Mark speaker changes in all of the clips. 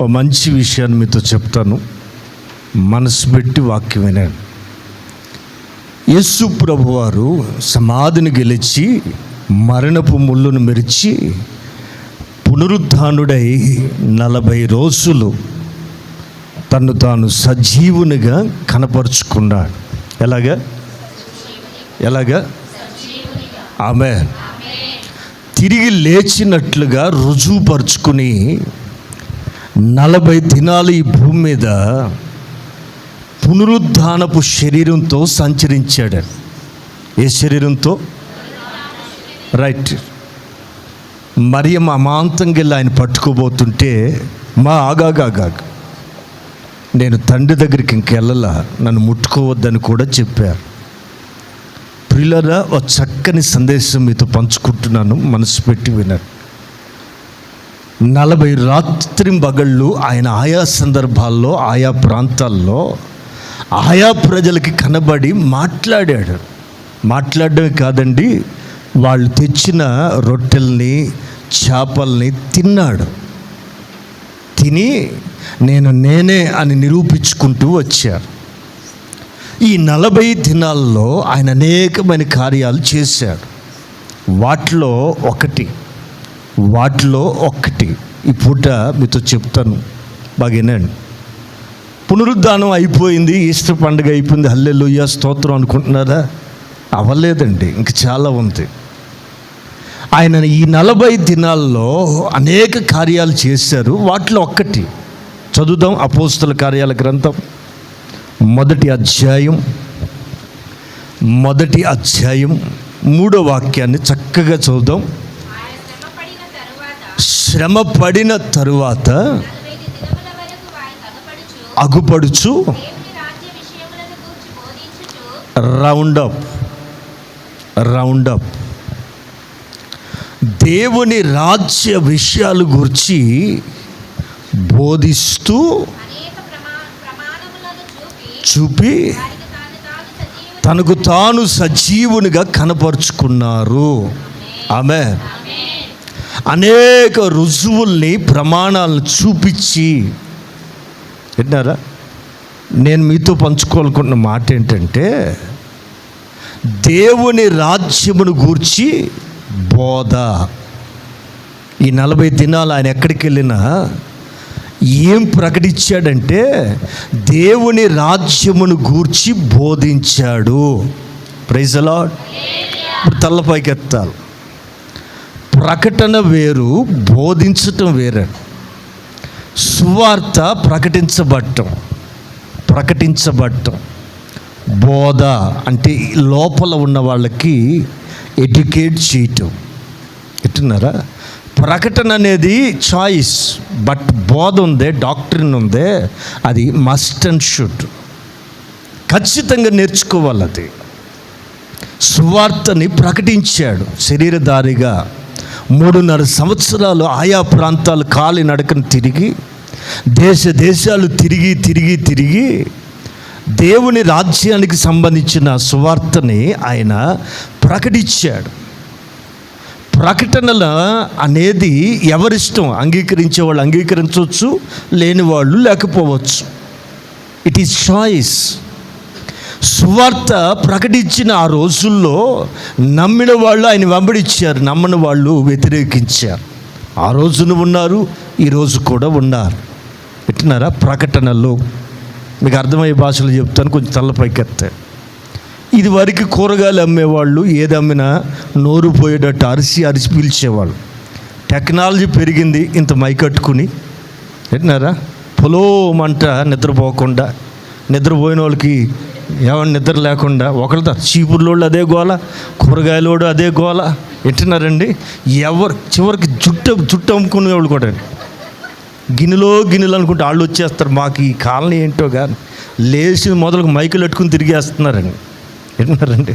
Speaker 1: ఓ మంచి విషయాన్ని మీతో చెప్తాను, మనసు పెట్టి వాక్యం వినండి. యేసు ప్రభువారు సమాధిని గెలిచి మరణపు ముళ్ళును మెరిచి పునరుద్ధానుడై 40 రోజులు తను తాను సజీవునిగా కనపరుచుకున్నాడు. ఎలాగా ఆమేన్. తిరిగి లేచినట్లుగా రుజువుపరుచుకుని 40 దినాలు ఈ భూమి మీద పునరుద్ధానపు శరీరంతో సంచరించాడు. ఏ శరీరంతో? రైట్. మరియమ్మ అమాంతంగా వెళ్ళి ఆయన పట్టుకోబోతుంటే, ఆగాగా, నేను తండ్రి దగ్గరికి ఇంకెళ్ళలా, నన్ను ముట్టుకోవద్దని కూడా చెప్పారు. ప్రియులారా, ఒక చక్కని సందేశం మీతో పంచుకుంటున్నాను, మనసు పెట్టి వినండి. 40 రాత్రింబగళ్ళు ఆయన ఆయా సందర్భాల్లో, ఆయా ప్రాంతాల్లో, ఆయా ప్రజలకి కనబడి మాట్లాడాడు. మాట్లాడడమే కాదండి, వాళ్ళు తెచ్చిన రొట్టెల్ని చేపల్ని తిన్నాడు. తిని నేనే అని నిరూపించుకుంటూ వచ్చారు. ఈ 40 దినాల్లో ఆయన అనేకమైన కార్యాలు చేశాడు. వాటిలో ఒకటి ఈ పూట మీతో చెప్తాను, బాగేనండి. పునరుద్ధానం అయిపోయింది, ఈస్టర్ పండుగ అయిపోయింది, హల్లెలూయా స్తోత్రం అనుకుంటున్నారా? అవ్వలేదండి, ఇంక చాలా ఉంది. ఆయన ఈ 40 దినాల్లో అనేక కార్యాలు చేశారు. వాటిలో ఒక్కటి చదువుదాం. అపోస్తల కార్యాల గ్రంథం 1వ అధ్యాయం 3వ వాక్యాన్ని చక్కగా చదువుదాం. శ్రమ పడిన తరువాత అగుపడుచు రౌండప్ దేవుని రాజ్య విషయాలు గురించి బోధిస్తూ చూపి తనకు తాను సజీవునిగా కనపరుచుకున్నారు. ఆమేన్. అనేక రుజువుల్ని, ప్రమాణాలను చూపించి, విన్నారా? నేను మీతో పంచుకోవాలనుకుంటున్న మాట ఏంటంటే, దేవుని రాజ్యమును గూర్చి బోధ. ఈ 40 దినాలు ఆయన ఎక్కడికి వెళ్ళినా ఏం ప్రకటించాడంటే, దేవుని రాజ్యమును గూర్చి బోధించాడు. Praise the lord. ఇప్పుడు తలపైకి ఎత్తాలి. ప్రకటన వేరు, బోధించటం వేరే. సువార్త ప్రకటించబడటం, బోధ అంటే లోపల ఉన్న వాళ్ళకి ఎడ్యుకేట్ చేయటం. ఎట్టున్నారా? ప్రకటన అనేది చాయిస్, బట్ బోధ ఉందే, డాక్ట్రిన్ ఉందే, అది మస్ట్ అండ్ షుడ్, ఖచ్చితంగా నేర్చుకోవాలి. అది సువార్తని ప్రకటించాడు శరీరధారిగా. 3.5 సంవత్సరాలు ఆయా ప్రాంతాలు కాలి నడకను తిరిగి, దేశాలు తిరిగి దేవుని రాజ్యానికి సంబంధించిన సువార్తని ఆయన ప్రకటించాడు. ప్రకటనల అనేది ఎవరిష్టం, అంగీకరించే వాళ్ళు అంగీకరించవచ్చు, లేని వాళ్ళు లేకపోవచ్చు. It is choice. సువార్త ప్రకటించిన ఆ రోజుల్లో నమ్మిన వాళ్ళు ఆయన వెంబడించారు, నమ్మని వాళ్ళు వ్యతిరేకించారు. ఆ రోజున ఉన్నారు, ఈరోజు కూడా ఉన్నారు. ఎట్టున్నారా? ప్రకటనలు మీకు అర్థమయ్యే భాషలో చెప్తాను, కొంచెం తలపైకెత్తే. ఇది వరకు కూరగాయలు అమ్మేవాళ్ళు ఏది అమ్మినా నోరు పోయేటట్టు అరిసి పీల్చేవాళ్ళు. టెక్నాలజీ పెరిగింది, ఇంత మైకట్టుకుని, ఎట్టినారా? పొలోమంట నిద్రపోకుండా, నిద్రపోయిన వాళ్ళకి ఏమన్నా నిద్ర లేకుండా, ఒకళ్ళతో చీపుర్లోళ్ళు అదే గోల, కూరగాయలోడు అదే గోల. ఎట్టినారండి? చివరికి జుట్టు అమ్ముకునే వాళ్ళు కూడా గిన్నెలు అనుకుంటే వాళ్ళు వచ్చేస్తారు. మాకు ఈ కాలనీ ఏంటో కానీ లేచి మొదలకు మైకులు పెట్టుకుని తిరిగేస్తున్నారండి. ఏంటన్నారండి?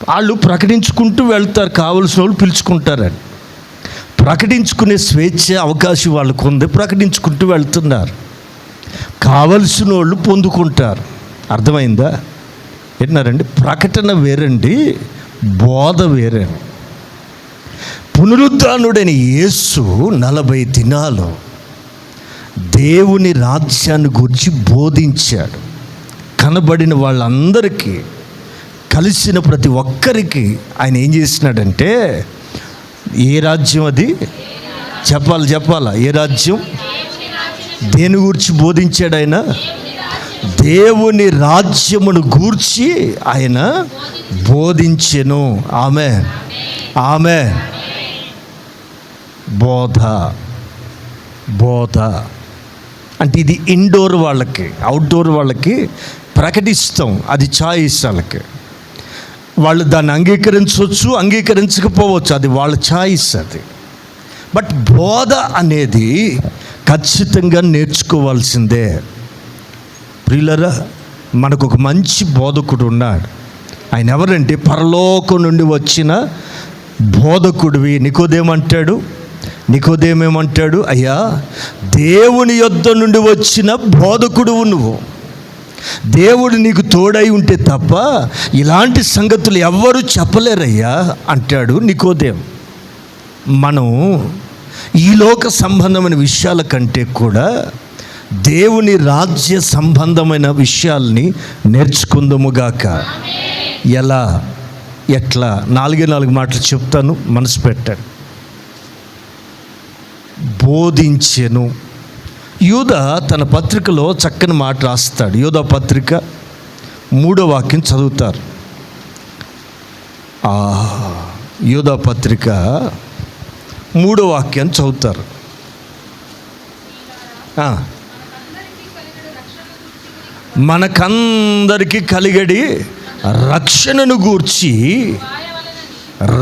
Speaker 1: వాళ్ళు ప్రకటించుకుంటూ వెళ్తారు, కావలసిన వాళ్ళు పిలుచుకుంటారండి. ప్రకటించుకునే స్వేచ్ఛ, అవకాశం వాళ్ళకు ఉంది, ప్రకటించుకుంటూ వెళ్తున్నారు. కావలసిన వాళ్ళు పొందుకుంటారు. అర్థమైందా? ఏంటన్నారండి? ప్రకటన వేరండి, బోధ వేరండి. పునరుద్ధానుడైన యేసు 40 దినాలు దేవుని రాజ్యాన్ని గురించి బోధించాడు. కనబడిన వాళ్ళందరికీ, కలిసిన ప్రతి ఒక్కరికి ఆయన ఏం చేసినాడంటే, ఏ రాజ్యం అది చెప్పాలా ఏ రాజ్యం, దేని గురించి బోధించాడు ఆయన? దేవుని రాజ్యమును గూర్చి ఆయన బోధించెను. ఆమె బోధ అంటే ఇది ఇండోర్ వాళ్ళకి, అవుట్డోర్ వాళ్ళకి ప్రకటిస్తాం, అది చాయిస్ వాళ్ళకి. వాళ్ళు దాన్ని అంగీకరించవచ్చు, అంగీకరించకపోవచ్చు, అది వాళ్ళ చాయిస్ అది. బట్ బోధ అనేది ఖచ్చితంగా నేర్చుకోవాల్సిందే. ప్రియులరా, మనకు ఒక మంచి బోధకుడు ఉన్నాడు. ఆయన ఎవరంటే పరలోకం నుండి వచ్చిన బోధకుడివి. నికోదేమేమంటాడు? అయ్యా, దేవుని యొద్ద నుండి వచ్చిన బోధకుడువు నువ్వు. దేవుడు నీకు తోడై ఉంటే తప్ప ఇలాంటి సంగతులు ఎవ్వరూ చెప్పలేరయ్యా అంటాడు నికోదేము. మనం ఈ లోక సంబంధమైన విషయాల కంటే కూడా దేవుని రాజ్య సంబంధమైన విషయాల్ని నేర్చుకుందాముగాక. ఎట్లా 4 మాటలు చెప్తాను, మనసు పెట్టండి. బోధించెను. యూదా తన పత్రికలో చక్కని మాట రాస్తాడు. యూదా పత్రిక 3వ వాక్యం చదువుతారు. యూదా పత్రిక 3వ వాక్యాన్ని చదువుతారు. మనకందరికీ కలిగడి రక్షణను గూర్చి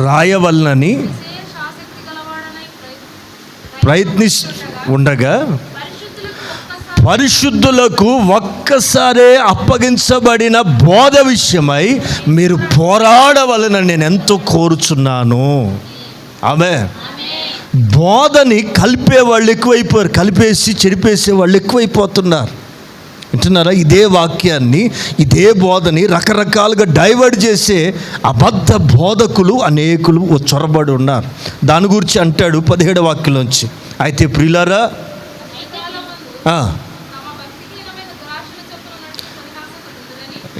Speaker 1: రాయవలనని ఉండగా పరిశుద్ధులకు ఒక్కసారే అప్పగించబడిన బోధ విషయమై మీరు పోరాడవలనని నేను ఎంతో కోరుచున్నాను. బోధని కలిపే వాళ్ళు ఎక్కువైపోయారు, కలిపేసి చెరిపేసే వాళ్ళు ఎక్కువైపోతున్నారు. వింటున్నారా? ఇదే వాక్యాన్ని, ఇదే బోధని రకరకాలుగా డైవర్ట్ చేసే అబద్ధ బోధకులు అనేకులు చొరబడి ఉన్నారు. దాని గురించి అంటాడు 17వ వాక్యంలోంచి, అయితే ప్రియులారా,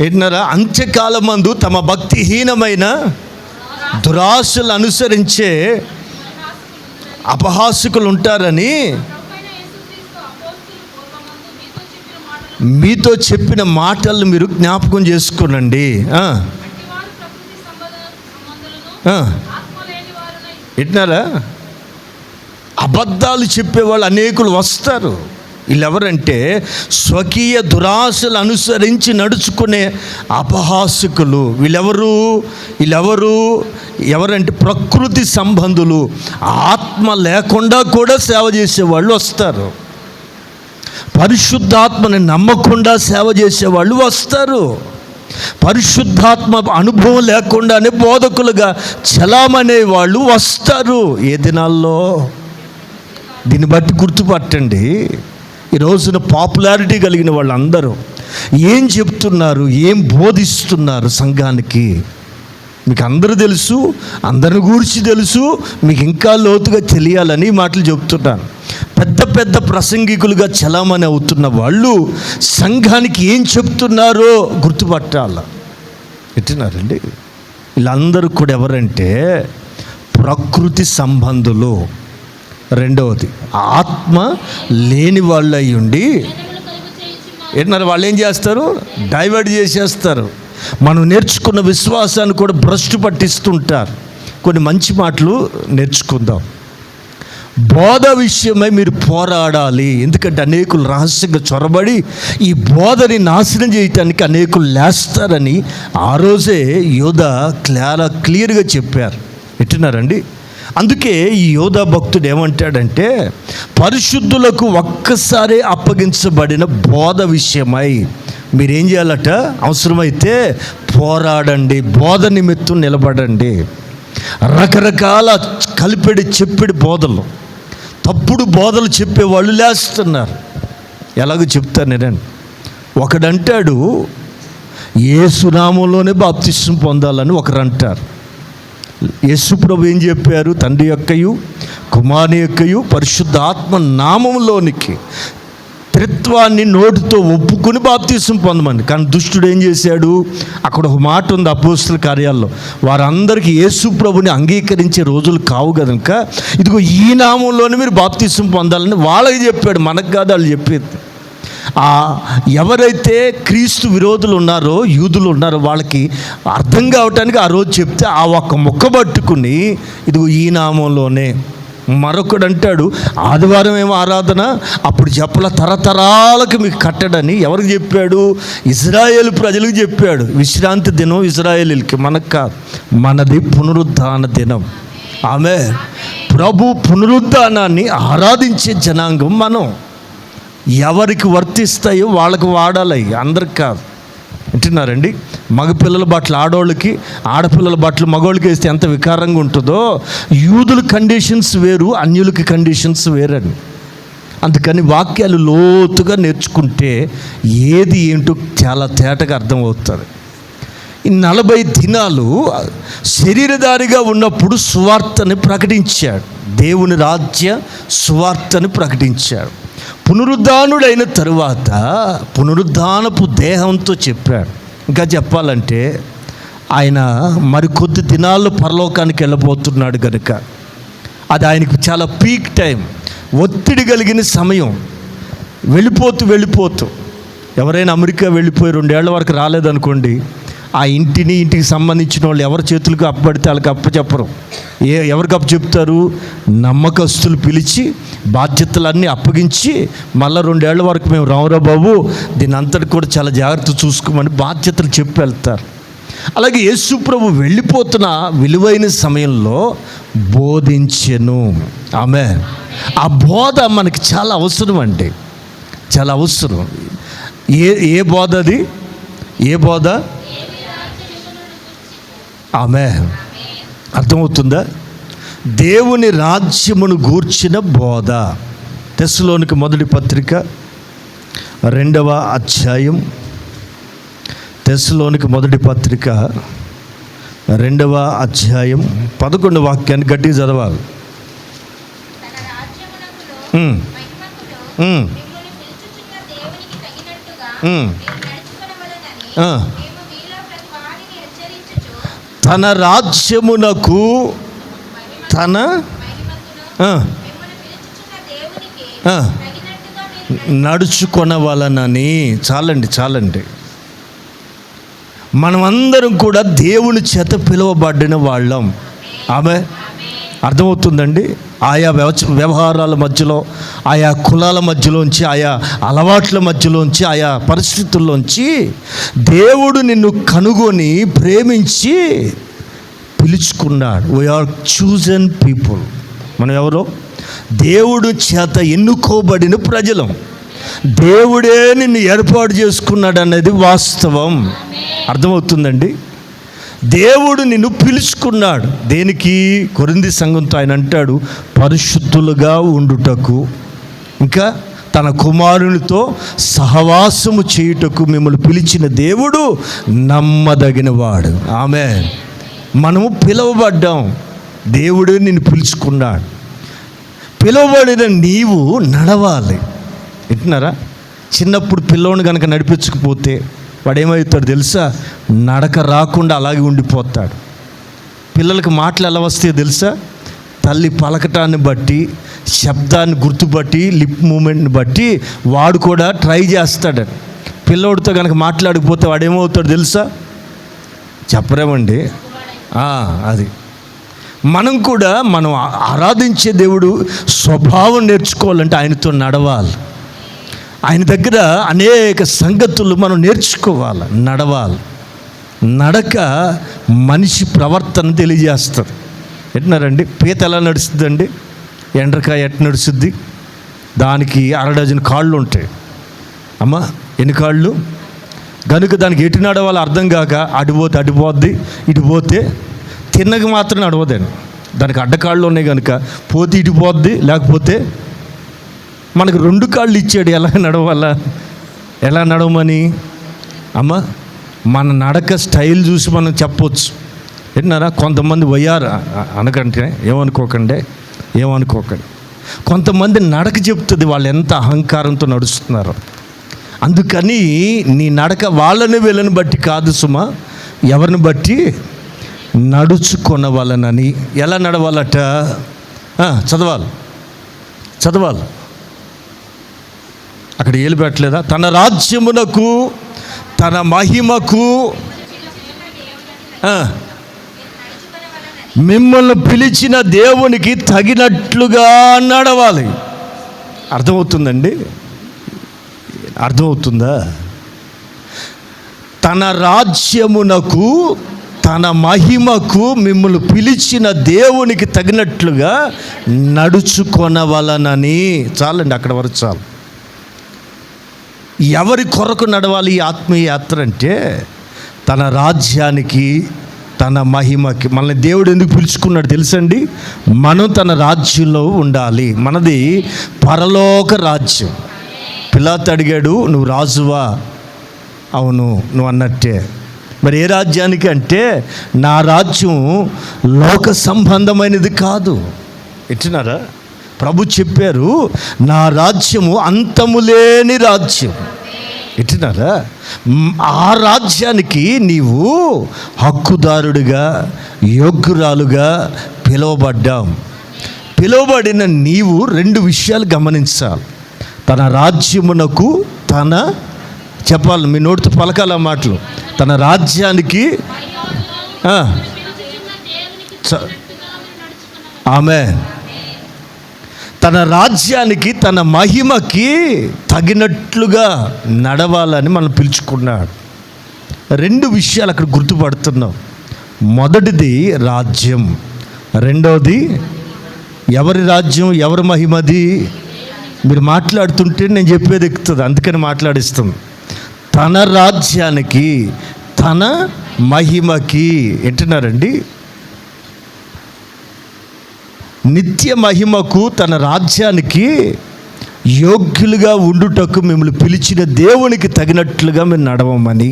Speaker 1: ఏంటన్నారా? అంత్యకాలమందు తమ భక్తిహీనమైన దురాశలు అనుసరించే అపహాసకులు ఉంటారని మీతో చెప్పిన మాటలను మీరు జ్ఞాపకం చేసుకోనండి. వింటున్నారా? అబద్ధాలు చెప్పేవాళ్ళు అనేకులు వస్తారు. వీళ్ళెవరంటే స్వకీయ దురాశలు అనుసరించి నడుచుకునే అపహాసకులు. ఎవరంటే ప్రకృతి సంబంధులు. ఆత్మ లేకుండా కూడా సేవ చేసేవాళ్ళు వస్తారు. పరిశుద్ధాత్మని నమ్మకుండా సేవ చేసేవాళ్ళు వస్తారు. పరిశుద్ధాత్మ అనుభవం లేకుండానే బోధకులుగా చలామనే వాళ్ళు వస్తారు. ఏ దినాల్లో? దీన్ని బట్టి గుర్తుపట్టండి. ఈ రోజున పాపులారిటీ కలిగిన వాళ్ళందరూ ఏం చెప్తున్నారు, ఏం బోధిస్తున్నారు సంఘానికి? మీకు అందరూ తెలుసు, అందరి గురించి తెలుసు, మీకు ఇంకా లోతుగా తెలియాలని మాటలు చెప్తున్నాను. పెద్ద పెద్ద ప్రసంగికులుగా చలామణి అవుతున్న వాళ్ళు సంఘానికి ఏం చెప్తున్నారో గుర్తుపట్టాల. ఎట్టినారండి? వీళ్ళందరూ కూడా ఎవరంటే ప్రకృతి సంబంధులు. రెండవది, ఆత్మ లేని వాళ్ళు అయి ఉండి ఏంటన్నారు? వాళ్ళు ఏం చేస్తారు? డైవర్ట్ చేసేస్తారు. మనం నేర్చుకున్న విశ్వాసాన్ని కూడా భ్రష్టు పట్టిస్తుంటారు. కొన్ని మంచి మాటలు నేర్చుకుందాం. బోధ విషయమై మీరు పోరాడాలి. ఎందుకంటే అనేకులు రహస్యంగా చొరబడి ఈ బోధని నాశనం చేయటానికి అనేకులు లేస్తారని ఆ రోజే యోధా క్లియర్గా చెప్పారు. వింటున్నారండి? అందుకే ఈ యోధా భక్తుడు ఏమంటాడంటే, పరిశుద్ధులకు ఒక్కసారి అప్పగించబడిన బోధ విషయమై మీరేం చేయాలట? అవసరమైతే పోరాడండి, బోధ నిమిత్తం నిలబడండి. రకరకాల చెప్పిడి బోధలు, తప్పుడు బోధలు చెప్పేవాళ్ళు లేస్తున్నారు. ఎలాగో చెప్తాను నేనండి. ఒకడంటాడు యేసు నామములోనే బాప్తిస్మం పొందాలని ఒకరు అంటారు. యేసు ప్రభు ఏం చెప్పారు? తండ్రి యొక్కయు కుమారుని యొక్కయు పరిశుద్ధాత్మ నామములోనికి త్రిత్వాన్ని నోటితో ఒప్పుకొని బాప్తీసం పొందమని. కానీ దుష్టుడు ఏం చేశాడు? అక్కడ ఒక మాట ఉంది అపోస్తల కార్యాల్లో, వారందరికీ యేసు ప్రభుని అంగీకరించే రోజులు కావు కనుక ఇదిగో ఈ నామంలోనే మీరు బాప్తీసం పొందాలని వాళ్ళకి చెప్పాడు, మనకు కాదు వాళ్ళు చెప్పేది. ఎవరైతే క్రీస్తు విరోధులు ఉన్నారో, యూదులు ఉన్నారో, వాళ్ళకి అర్థం కావటానికి ఆ రోజు చెప్తే ఆ ఒక్క మొక్క పట్టుకుని ఇదిగో ఈ నామంలోనే. మరొకడు అంటాడు, ఆదివారం ఏమో ఆరాధన, అప్పుడు చెప్పల తరతరాలకు మీకు కట్టడని. ఎవరికి చెప్పాడు? ఇజ్రాయేల్ ప్రజలకు చెప్పాడు. విశ్రాంతి దినం ఇజ్రాయేలీలకి, మనకు కాదు. మనది పునరుద్ధాన దినం. ఆమె ప్రభు పునరుద్ధానాన్ని ఆరాధించే జనాంగం మనం. ఎవరికి వర్తిస్తాయో వాళ్ళకి వాడాలి, అందరికి కాదు. వింటున్నారండి? మగపిల్లల బట్టలు ఆడవాళ్ళకి, ఆడపిల్లల బట్టలు మగవాళ్ళకి వేస్తే ఎంత వికారంగా ఉంటుందో, యూదుల కండిషన్స్ వేరు, అన్యులకి కండిషన్స్ వేరని. అందుకని వాక్యాలు లోతుగా నేర్చుకుంటే ఏది ఏంటో చాలా తేటగా అర్థమవుతుంది. ఈ 40 దినాలు శరీరధారిగా ఉన్నప్పుడు సువార్తని ప్రకటించాడు, దేవుని రాజ్య సువార్తని ప్రకటించాడు. పునరుద్ధానుడైన తరువాత పునరుద్ధానపు దేహంతో చెప్పాడు. ఇంకా చెప్పాలంటే ఆయన మరికొద్ది దినాల్లో పరలోకానికి వెళ్ళబోతున్నాడు కనుక అది ఆయనకు చాలా పీక్ టైం, ఒత్తిడి కలిగిన సమయం. వెళ్ళిపోతూ ఎవరైనా అమెరికా వెళ్ళిపోయి 2 ఏళ్ల వరకు రాలేదనుకోండి, ఆ ఇంటికి సంబంధించిన వాళ్ళు ఎవరి చేతులకు అప్పబడితే వాళ్ళకి అప్పచెప్పరు. ఎవరికి అప్పచెప్తారు? నమ్మకస్తులు పిలిచి బాధ్యతలన్నీ అప్పగించి మళ్ళీ 2 ఏళ్ల వరకు మేము రావురా బాబు, దీని అంతటి కూడా చాలా జాగ్రత్త చూసుకోమని బాధ్యతలు చెప్పి వెళ్తారు. అలాగే యేసు ప్రభు వెళ్ళిపోతున్న విలువైన సమయంలో బోధించెను. ఆమె ఆ బోధ మనకి చాలా అవసరం అండి, చాలా అవసరం. ఏ బోధ అది? ఏ బోధ? ఆమె అర్థమవుతుందా? దేవుని రాజ్యమును గూర్చిన బోధ. తెస్సలోనికి మొదటి పత్రిక 2వ అధ్యాయం, తెస్సలోనికి మొదటి పత్రిక 2వ అధ్యాయం 11వ వాక్యాన్ని గట్టిగా చదవాలి. తన రాజ్యమునకు నడుచుకొనవలనని. చాలండి. మనమందరం కూడా దేవుని చేత పిలువబడిన వాళ్ళం. ఆమె అర్థమవుతుందండి? ఆయా వ్యవహారాల మధ్యలో, ఆయా కులాల మధ్యలోంచి, ఆయా అలవాట్ల మధ్యలోంచి, ఆయా పరిస్థితుల్లోంచి దేవుడు నిన్ను కనుగొని ప్రేమించి పిలుచుకున్నాడు. We are chosen people. మనం ఎవరో? దేవుడు చేత ఎన్నుకోబడిన ప్రజలం. దేవుడే నిన్ను ఏర్పాటు చేసుకున్నాడు అనేది వాస్తవం. అర్థమవుతుందండి? దేవుడు నిన్ను పిలుచుకున్నాడు. దేనికి? కొరింథీ సంఘంతో ఆయన అంటాడు, పరిశుద్ధులుగా ఉండుటకు, ఇంకా తన కుమారునితో సహవాసము చేయుటకు మిమ్మల్ని పిలిచిన దేవుడు నమ్మదగినవాడు. ఆమేన్. మనము పిలువబడ్డాం, దేవుడు నిన్ను పిలుచుకున్నాడు. పిలువబడిన నీవు నడవాలి. వింటున్నారా? చిన్నప్పుడు పిల్లోని కనుక నడిపించకపోతే వాడు ఏమవుతాడు తెలుసా? నడక రాకుండా అలాగే ఉండిపోతాడు. పిల్లలకు మాటలు ఎలా వస్తాయో తెలుసా? తల్లి పలకటాన్ని బట్టి, శబ్దాన్ని గుర్తుపట్టి, లిప్ మూమెంట్ని బట్టి వాడు కూడా ట్రై చేస్తాడు. పిల్లోడితో కనుక మాట్లాడకపోతే వాడు ఏమవుతాడు తెలుసా? చెప్పరేమండి? అది మనం కూడా మనం ఆరాధించే దేవుడు స్వభావం నేర్చుకోవాలంటే ఆయనతో నడవాలి. ఆయన దగ్గర అనేక సంగతులు మనం నేర్చుకోవాలి, నడవాలి. నడక మనిషి ప్రవర్తన తెలియజేస్తుంది. ఎట్టినారండి? పీత ఎలా నడుస్తుందండి? ఎండ్రకాయ ఎట్లా నడుస్తుంది? దానికి 1/2 డజన్ కాళ్ళు ఉంటాయి. అమ్మా, ఎన్ని కాళ్ళు? కనుక దానికి ఎటు నడవాలో అర్థం కాక అడిపోతే అడిపోద్ది, ఇటు పోతే తిన్నకి మాత్రం నడవదండి. దానికి అడ్డకాళ్ళు ఉన్నాయి కనుక పోతే ఇటుపోద్ది, లేకపోతే మనకు 2 కాళ్ళు ఇచ్చాడు. ఎలా నడవమని? అమ్మ, మన నడక స్టైల్ చూసి మనం చెప్పవచ్చు. విన్నారా? కొంతమంది వయ్యారు అనకంటే ఏమనుకోకండి. కొంతమంది నడక చెప్తుంది వాళ్ళు ఎంత అహంకారంతో నడుస్తున్నారు. అందుకని నీ నడక వాళ్ళని వీళ్ళని బట్టి కాదు సుమా, ఎవరిని బట్టి నడుచుకొనవలనని. ఎలా నడవాలట? చదవాలి. అక్కడ ఏలు పెట్టలేదా? తన రాజ్యమునకు తన మహిమకు మిమ్మల్ని పిలిచిన దేవునికి తగినట్లుగా నడవాలి. అర్థమవుతుందండి? అర్థమవుతుందా? తన రాజ్యమునకు తన మహిమకు మిమ్మల్ని పిలిచిన దేవునికి తగినట్లుగా నడుచుకొనవలనని. చాలండి, అక్కడ వరకు చాలు. ఎవరి కొరకు నడవాలి ఈ ఆత్మీయ యాత్ర అంటే? తన రాజ్యానికి తన మహిమకి. మనల్ని దేవుడు ఎందుకు పిలుచుకున్నాడు తెలుసండి? మనం తన రాజ్యంలో ఉండాలి. మనది పరలోక రాజ్యం. పిలాతు అడిగాడు, నువ్వు రాజువా? అవును, నువ్వు అన్నట్టే. మరి ఏ రాజ్యానికి అంటే, నా రాజ్యం లోక సంబంధమైనది కాదు. ఎట్టినారా? ప్రభు చెప్పారు, నా రాజ్యము అంతము లేని రాజ్యం. ఎట్టినారా? ఆ రాజ్యానికి నీవు హక్కుదారుడిగా, యోగ్యురాలుగా పిలువబడ్డాం. పిలువబడిన నీవు రెండు విషయాలు గమనించాలి. తన రాజ్యమునకు తన, చెప్పాలి, మీ నోటితో పలకాల మాటలు, తన రాజ్యానికి ఆమేన్, తన రాజ్యానికి తన మహిమకి తగినట్లుగా నడవాలని మనం పిలుచుకున్నాడు. రెండు విషయాలు అక్కడ గుర్తుపడుతున్నాం. మొదటిది రాజ్యం, రెండవది ఎవరి రాజ్యం, ఎవరి మహిమది. మీరు మాట్లాడుతుంటే నేను చెప్పేది ఎక్కుతుంది, అందుకని మాట్లాడిస్తాం. తన రాజ్యానికి తన మహిమకి. వింటున్నారండి? నిత్య మహిమకు తన రాజ్యానికి యోగ్యులుగా ఉండుటకు మిమ్మల్ని పిలిచిన దేవునికి తగినట్లుగా మేము నడవమని.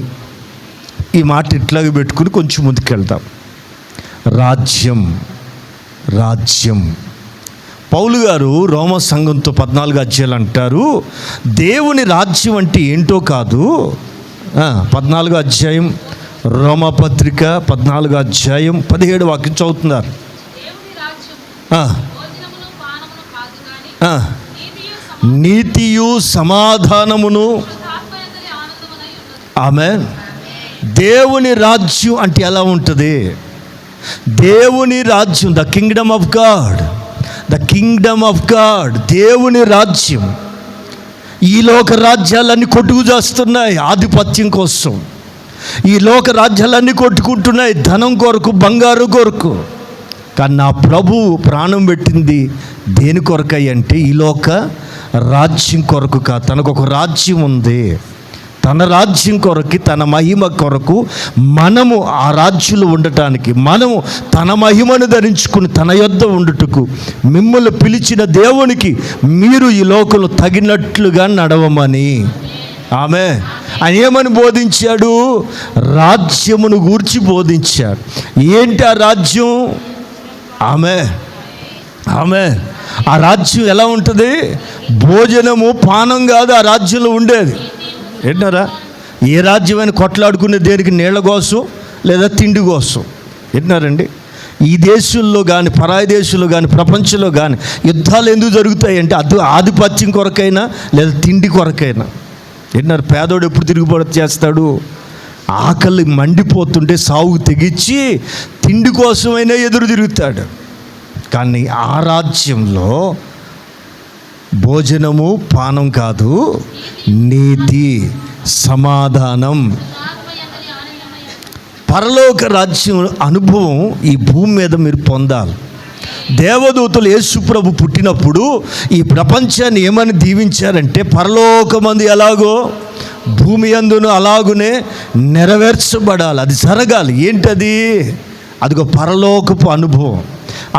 Speaker 1: ఈ మాట ఇట్లాగే పెట్టుకుని కొంచెం ముందుకెళ్తాం. రాజ్యం. పౌలు గారు రోమ సంఘంతో 14 అధ్యాయాలు అంటారు, దేవుని రాజ్యం అంటే ఏంటో కాదు. 14 అధ్యాయం రోమపత్రిక 14 అధ్యాయం 17 వాక్యం చదువుతున్నారు. నీతియు సమాధానమును. ఆమేన్. దేవుని రాజ్యం అంటే ఎలా ఉంటుంది? దేవుని రాజ్యం, ద కింగ్డమ్ ఆఫ్ గాడ్, దేవుని రాజ్యం. ఈ లోక రాజ్యాలన్నీ కొట్టుకు చేస్తున్నాయి ఆధిపత్యం కోసం. ఈ లోక రాజ్యాలన్నీ కొట్టుకుంటున్నాయి ధనం కొరకు, బంగారు కొరకు. కానీ నా ప్రభు ప్రాణం పెట్టింది దేని కొరకై అంటే ఈ లోక రాజ్యం కొరకు కాదు. తనకు ఒక రాజ్యం ఉంది. తన రాజ్యం కొరకు, తన మహిమ కొరకు మనము ఆ రాజ్యంలో ఉండటానికి, మనము తన మహిమను ధరించుకుని తన యొద్ద ఉండుటకు మిమ్మల్ని పిలిచిన దేవునికి మీరు ఈ లోకంలో తగినట్లుగా నడవమని. ఆమె ఆయన ఏమని బోధించాడు? రాజ్యమును గూర్చి బోధించాడు. ఏంటి ఆ రాజ్యం? ఆమె ఆ రాజ్యం ఎలా ఉంటుంది? భోజనము పానం కాదు ఆ రాజ్యంలో ఉండేది. ఏంటారా? ఏ రాజ్యమైన కొట్లాడుకునే దేనికి? నీళ్ళ కోసం లేదా తిండి కోసం. ఏంటారండి? ఈ దేశంలో కానీ పరాయి దేశంలో కానీ ప్రపంచంలో కానీ యుద్ధాలు ఎందుకు జరుగుతాయి అంటే ఆధిపత్యం కొరకైనా లేదా తిండి కొరకైనా. ఏంటారు? పేదోడు ఎప్పుడు తిరుగుబాటు చేస్తాడు? ఆకలి మండిపోతుంటే సావుకు తెగించి తిండి కోసమైనా ఎదురు తిరుగుతాడు. కానీ ఆ రాజ్యంలో భోజనము పానం కాదు, నీతి సమాధానం. పరలోక రాజ్యం అనుభవం ఈ భూమి మీద మీరు పొందాలి. దేవదూతలు యేసుప్రభు పుట్టినప్పుడు ఈ ప్రపంచాన్ని ఏమని దీవించారంటే, పరలోకమందు ఎలాగో భూమి యందును అలాగునే నెరవేర్చబడాలి. అది జరగాలి. ఏంటది? అదిగో పరలోకపు అనుభవం.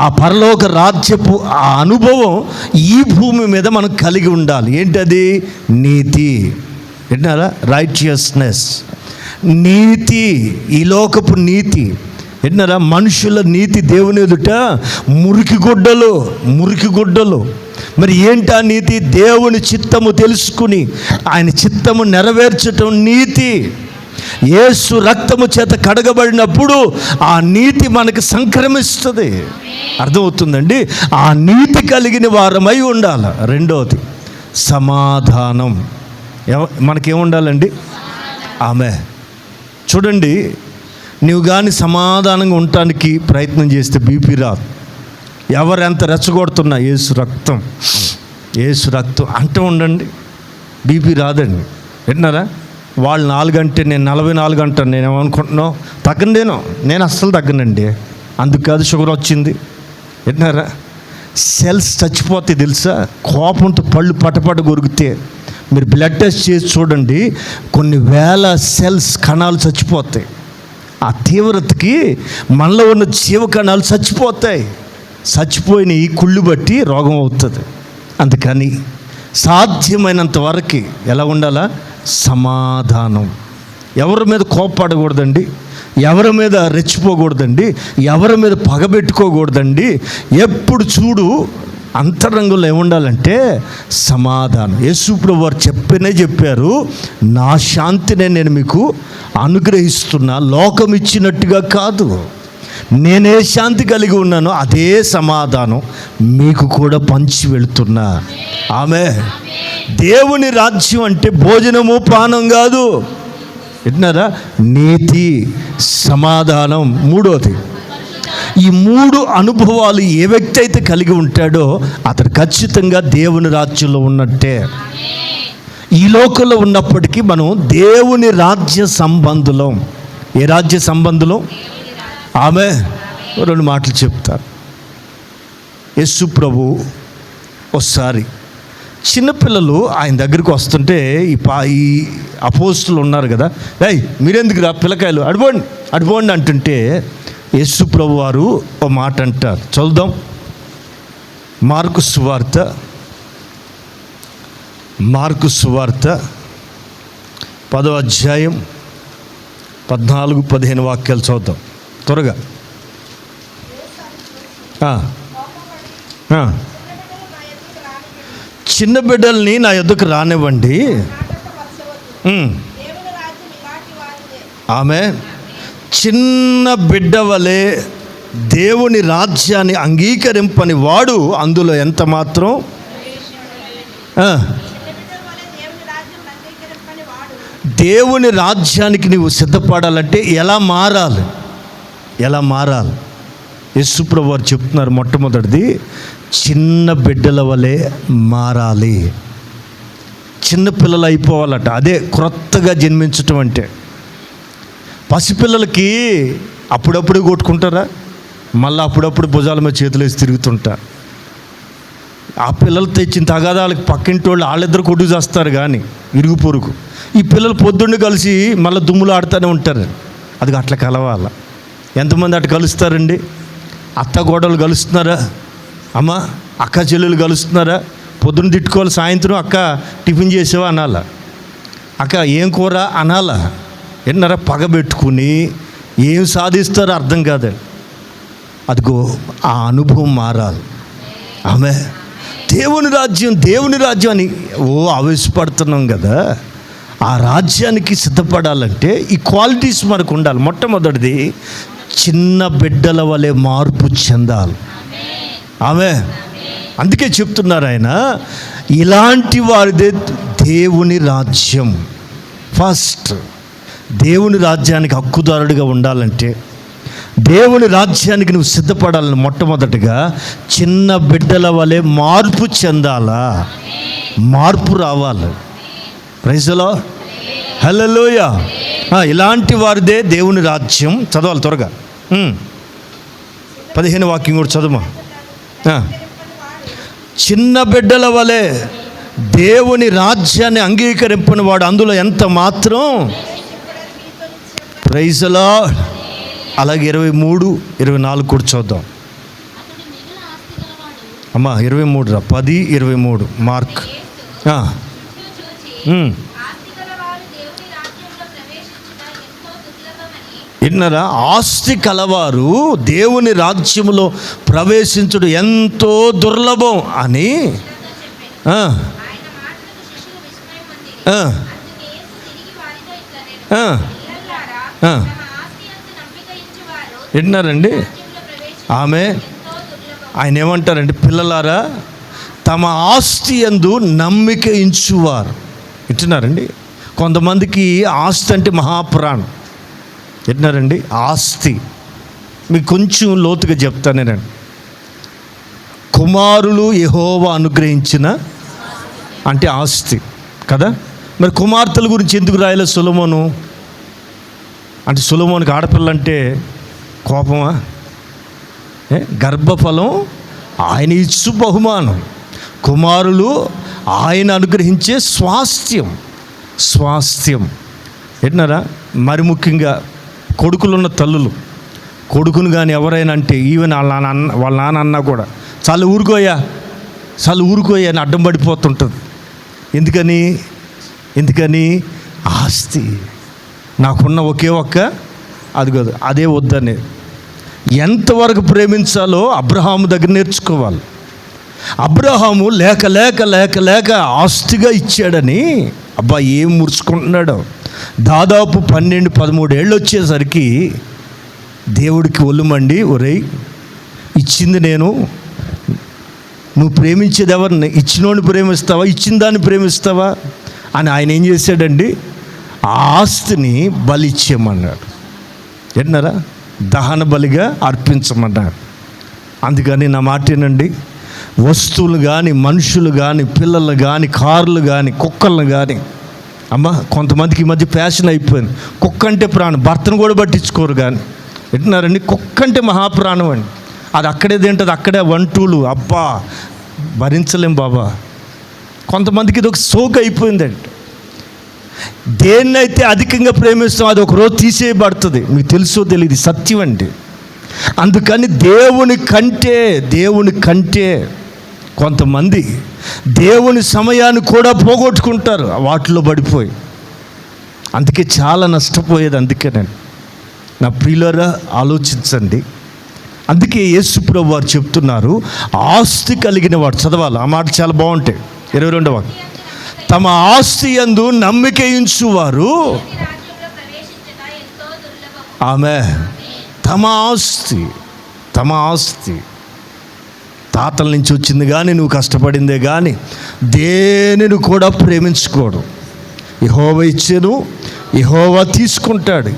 Speaker 1: ఆ పరలోక రాజ్యపు ఆ అనుభవం ఈ భూమి మీద మనం కలిగి ఉండాలి. ఏంటది? నీతి. విన్నారా? రైచియస్నెస్, నీతి. ఈ లోకపు నీతి విన్నారా? మనుషుల నీతి దేవుని ఎదుట మురికి గుడ్డలు. మరి ఏంటా నీతి? దేవుని చిత్తము తెలుసుకుని ఆయన చిత్తము నెరవేర్చటం నీతి. యేసు రక్తము చేత కడగబడినప్పుడు ఆ నీతి మనకు సంక్రమిస్తుంది. అర్థమవుతుందండి? ఆ నీతి కలిగిన వారమై ఉండాలి. రెండవది సమాధానం. మనకేముండాలండి? ఆమె చూడండి, నువ్వు కానీ సమాధానంగా ఉండటానికి ప్రయత్నం చేస్తే బీపీ రాదు. ఎవరెంత రెచ్చగొడుతున్నా యేసు రక్తం అంటూ ఉండండి, బీపీ రాదండి. వింటున్నారా? వాళ్ళు 4 అంటే నేను 44 అంటాను. నేను ఏమనుకుంటున్నావు? నేను అస్సలు తగ్గనండి. అందుకు కాదు షుగర్ వచ్చింది. వింటున్నారా? సెల్స్ చచ్చిపోతాయి తెలుసా? కోపంతో పళ్ళు పటపట కొరికితే మీరు బ్లడ్ టెస్ట్ చేసి చూడండి, కొన్ని వేల సెల్స్ కణాలు చచ్చిపోతాయి. ఆ తీవ్రతకి మనలో ఉన్న జీవకణాలు చచ్చిపోయిన ఈ కుళ్ళు బట్టి రోగం అవుతుంది. అందుకని సాధ్యమైనంత వరకు ఎలా ఉండాలా? సమాధానం. ఎవరి మీద కోప్పడకూడదండి, ఎవరి మీద రెచ్చిపోకూడదండి, ఎవరి మీద పగబెట్టుకోకూడదండి. ఎప్పుడు చూడు అంతరంగంలో ఏముండాలంటే సమాధానం. యేసుప్రభువు వారు చెప్పారు, నా శాంతినే నేను మీకు అనుగ్రహిస్తున్నా, లోకం ఇచ్చినట్టుగా కాదు. నేనే శాంతి కలిగి ఉన్నానో అదే సమాధానం మీకు కూడా పంచి వెళుతున్నా. ఆమె దేవుని రాజ్యం అంటే భోజనము పానం కాదు. వింటున్నారా? నీతి, సమాధానం. మూడోది, ఈ 3 అనుభవాలు ఏ వ్యక్తి అయితే కలిగి ఉంటాడో అతడు ఖచ్చితంగా దేవుని రాజ్యంలో ఉన్నట్టే. ఈ లోకంలో ఉన్నప్పటికీ మనం దేవుని రాజ్య సంబంధులం. ఏ రాజ్య సంబంధులం? ఆమె 2 మాటలు చెప్తారు. యేసు ప్రభు ఒకసారి చిన్నపిల్లలు ఆయన దగ్గరికి వస్తుంటే ఈ అపోస్తులు ఉన్నారు కదా, మీరెందుకు రా పిల్లకాయలు అడిపోండి అంటుంటే యేసు ప్రభు వారు ఒక మాట అంటారు. చదువుదాం. మార్కు సువార్త 10వ అధ్యాయం 14-15 వాక్యాలు చదువుతాం త్వరగా. చిన్న బిడ్డల్ని నా యొద్దకు రానివ్వండి. ఆమె చిన్న బిడ్డ వలె దేవుని రాజ్యాన్ని అంగీకరింపని వాడు అందులో ఎంత మాత్రం దేవుని రాజ్యానికి నీవు సిద్ధపడాలంటే ఎలా మారాలి? యేసుప్రభువు వారు చెప్తున్నారు, మొట్టమొదటిది చిన్న బిడ్డల వలె మారాలి. చిన్న పిల్లలు అయిపోవాలట. అదే క్రొత్తగా జన్మించటం అంటే. పసిపిల్లలకి అప్పుడప్పుడు కొట్టుకుంటారా, మళ్ళీ అప్పుడప్పుడు భుజాల మీద చేతులు వేసి తిరుగుతుంటారు. ఆ పిల్లలు తెచ్చిన తగాదాలకు పక్కింటి వాళ్ళు వాళ్ళిద్దరు కొట్టు చేస్తారు కానీ ఇరుగు పొరుగు. ఈ పిల్లలు పొద్దున్న కలిసి మళ్ళీ దుమ్ములు ఆడుతూనే ఉంటారు. అది అట్లా కలవాల. ఎంతమంది అట్లా కలుస్తారండి? అత్త గోడలు కలుస్తున్నారా? అమ్మ అక్క చెల్లెలు కలుస్తున్నారా? పొద్దున్న తిట్టుకోవాలి, సాయంత్రం అక్క టిఫిన్ చేసేవా అనాలా, అక్క ఏం కూర అనాలా. ఎన్నరా పగబెట్టుకుని ఏం సాధిస్తారో అర్థం కాదండి. అదిగో ఆ అనుభవం మారాలి. ఆమె దేవుని రాజ్యం అని ఆవేశపడుతున్నాం కదా. ఆ రాజ్యానికి సిద్ధపడాలంటే ఈ క్వాలిటీస్ మనకు ఉండాలి. మొట్టమొదటిది చిన్న బిడ్డల వలె మార్పు చెందాలి. ఆమె అందుకే చెప్తున్నారు ఆయన, ఇలాంటి వారిదే దేవుని రాజ్యం. ఫస్ట్ దేవుని రాజ్యానికి హక్కుదారుడిగా ఉండాలంటే, దేవుని రాజ్యానికి నువ్వు సిద్ధపడాలని మొట్టమొదటిగా చిన్న బిడ్డల వలె మార్పు చెందాలా, మార్పు రావాలి. ప్రైజ్ ది లార్డ్, హల్లెలూయా. ఇలాంటి వారిదే దేవుని రాజ్యం. చదవాలి త్వరగా. 15 వాక్యం కూడా చదువు. చిన్న బిడ్డల వలె దేవుని రాజ్యాన్ని అంగీకరింపని వాడు అందులో ఎంత మాత్రం. Praise the lord. అలాగే 23-24 కూడా చూద్దాం. అమ్మా 23 రా, 10-23 మార్క్. విన్నారా? ఆస్తి కలవారు దేవుని రాజ్యములో ప్రవేశించుడు ఎంతో దుర్లభం అని ఆ,
Speaker 2: ఆయన మాటలకు శిష్యులు విస్మయం పొందిరి.
Speaker 1: ఆ,
Speaker 2: అందుకు యేసు తిరిగి వారితో ఇట్లా నేను,
Speaker 1: ఆ.
Speaker 2: పిల్లలారా,
Speaker 1: ఆ.
Speaker 2: తమ ఆస్తి యందు నమ్మిక ఇచ్చువారు
Speaker 1: వింటున్నారండి?
Speaker 2: రాజ్యంలో ప్రవేశించుట
Speaker 1: ఆమె
Speaker 2: ఎంతో దుర్లభం.
Speaker 1: ఆయన ఏమంటారంటే, పిల్లలారా తమ ఆస్తి యందు నమ్మిక ఇంచువారు. వింటున్నారండి? కొంతమందికి ఆస్తి అంటే మహాప్రాణం. వింటున్నారండి? ఆస్తి మీకు కొంచెం లోతుగా చెప్తానేనండి. కుమారులు యెహోవా అనుగ్రహించిన అంటే ఆస్తి కదా. మరి కుమార్తెల గురించి ఎందుకు రాయలే సొలొమోను? అంటే సొలొమోనుకి ఆడపిల్ల అంటే కోపమా? గర్భఫలం ఆయన ఇచ్చు బహుమానం, కుమారులు ఆయన అనుగ్రహించే స్వాస్థ్యం. ఏంటన్నారా? మరి ముఖ్యంగా కొడుకులున్న తల్లులు, కొడుకును కానీ ఎవరైనా అంటే ఈవెన్ వాళ్ళ నాన్న అన్నా కూడా చాలా ఊరుకోయా అని అడ్డం పడిపోతుంటుంది. ఎందుకని ఆస్తి నాకున్న ఒకే ఒక్క అది కాదు, అదే వద్దని. ఎంతవరకు ప్రేమించాలో అబ్రహాము దగ్గర నేర్చుకోవాలి. అబ్రహాము లేక లేక లేక లేక ఆస్తిగా ఇచ్చాడని అబ్బా ఏం ముడుచుకుంటున్నాడో. దాదాపు 12-13 ఏళ్ళు వచ్చేసరికి దేవుడికి ఒళ్ళుమండి, ఒరేయ్ ఇచ్చింది నేను, నువ్వు ప్రేమించేది ఎవరిని? ఇచ్చినోడిని ప్రేమిస్తావా, ఇచ్చిన దాన్ని ప్రేమిస్తావా అని ఆయన ఏం చేశాడండి? ఆ ఆస్తిని బలి ఇచ్చేయమన్నాడు. ఏంటన్నారా? దహన బలిగా అర్పించమన్నాడు. అందుకని నా మాట ఏనండి, వస్తువులు కానీ, మనుషులు కానీ, పిల్లలు కానీ, కార్లు కానీ, కుక్కలను కానీ, అమ్మ కొంతమందికి ఈ మధ్య ఫ్యాషన్ అయిపోయింది. కుక్క అంటే ప్రాణం, భర్తను కూడా పట్టించుకోరు. కానీ వింటున్నారండి? కుక్క అంటే మహాప్రాణం అండి. అది అక్కడే తింటుంది, అక్కడే వంటూలు, అబ్బా భరించలేం బాబా. కొంతమందికి ఇది ఒక సోకు అయిపోయిందండి. దేన్నైతే అధికంగా ప్రేమిస్తాం అది ఒకరోజు తీసేయబడుతుంది. మీకు తెలుసో తెలియదు, సత్యం అండి. అందుకని దేవుని కంటే కొంతమంది దేవుని సమయాన్ని కూడా పోగొట్టుకుంటారు వాటిలో పడిపోయి. అందుకే చాలా నష్టపోయేది. అందుకేనండి నా ప్రియులారా ఆలోచించండి. అందుకే యేసు ప్రభువు వారు చెప్తున్నారు, ఆస్తి కలిగిన వాడు, చదవాలి ఆ మాట చాలా బాగుంటాయి. 22వ, తమ ఆస్తి యందు నమ్మిక ఉంచువారు
Speaker 2: రాజ్యంలో ప్రవేశించుట ఎంతో దుర్లభం.
Speaker 1: ఆమె తమ ఆస్తి తాతల నుంచి వచ్చింది కానీ, నువ్వు కష్టపడిందే కానీ దేనిని కూడా ప్రేమించుకోడు. యెహోవా ఇచ్చెను, యెహోవా తీసుకుంటాడు.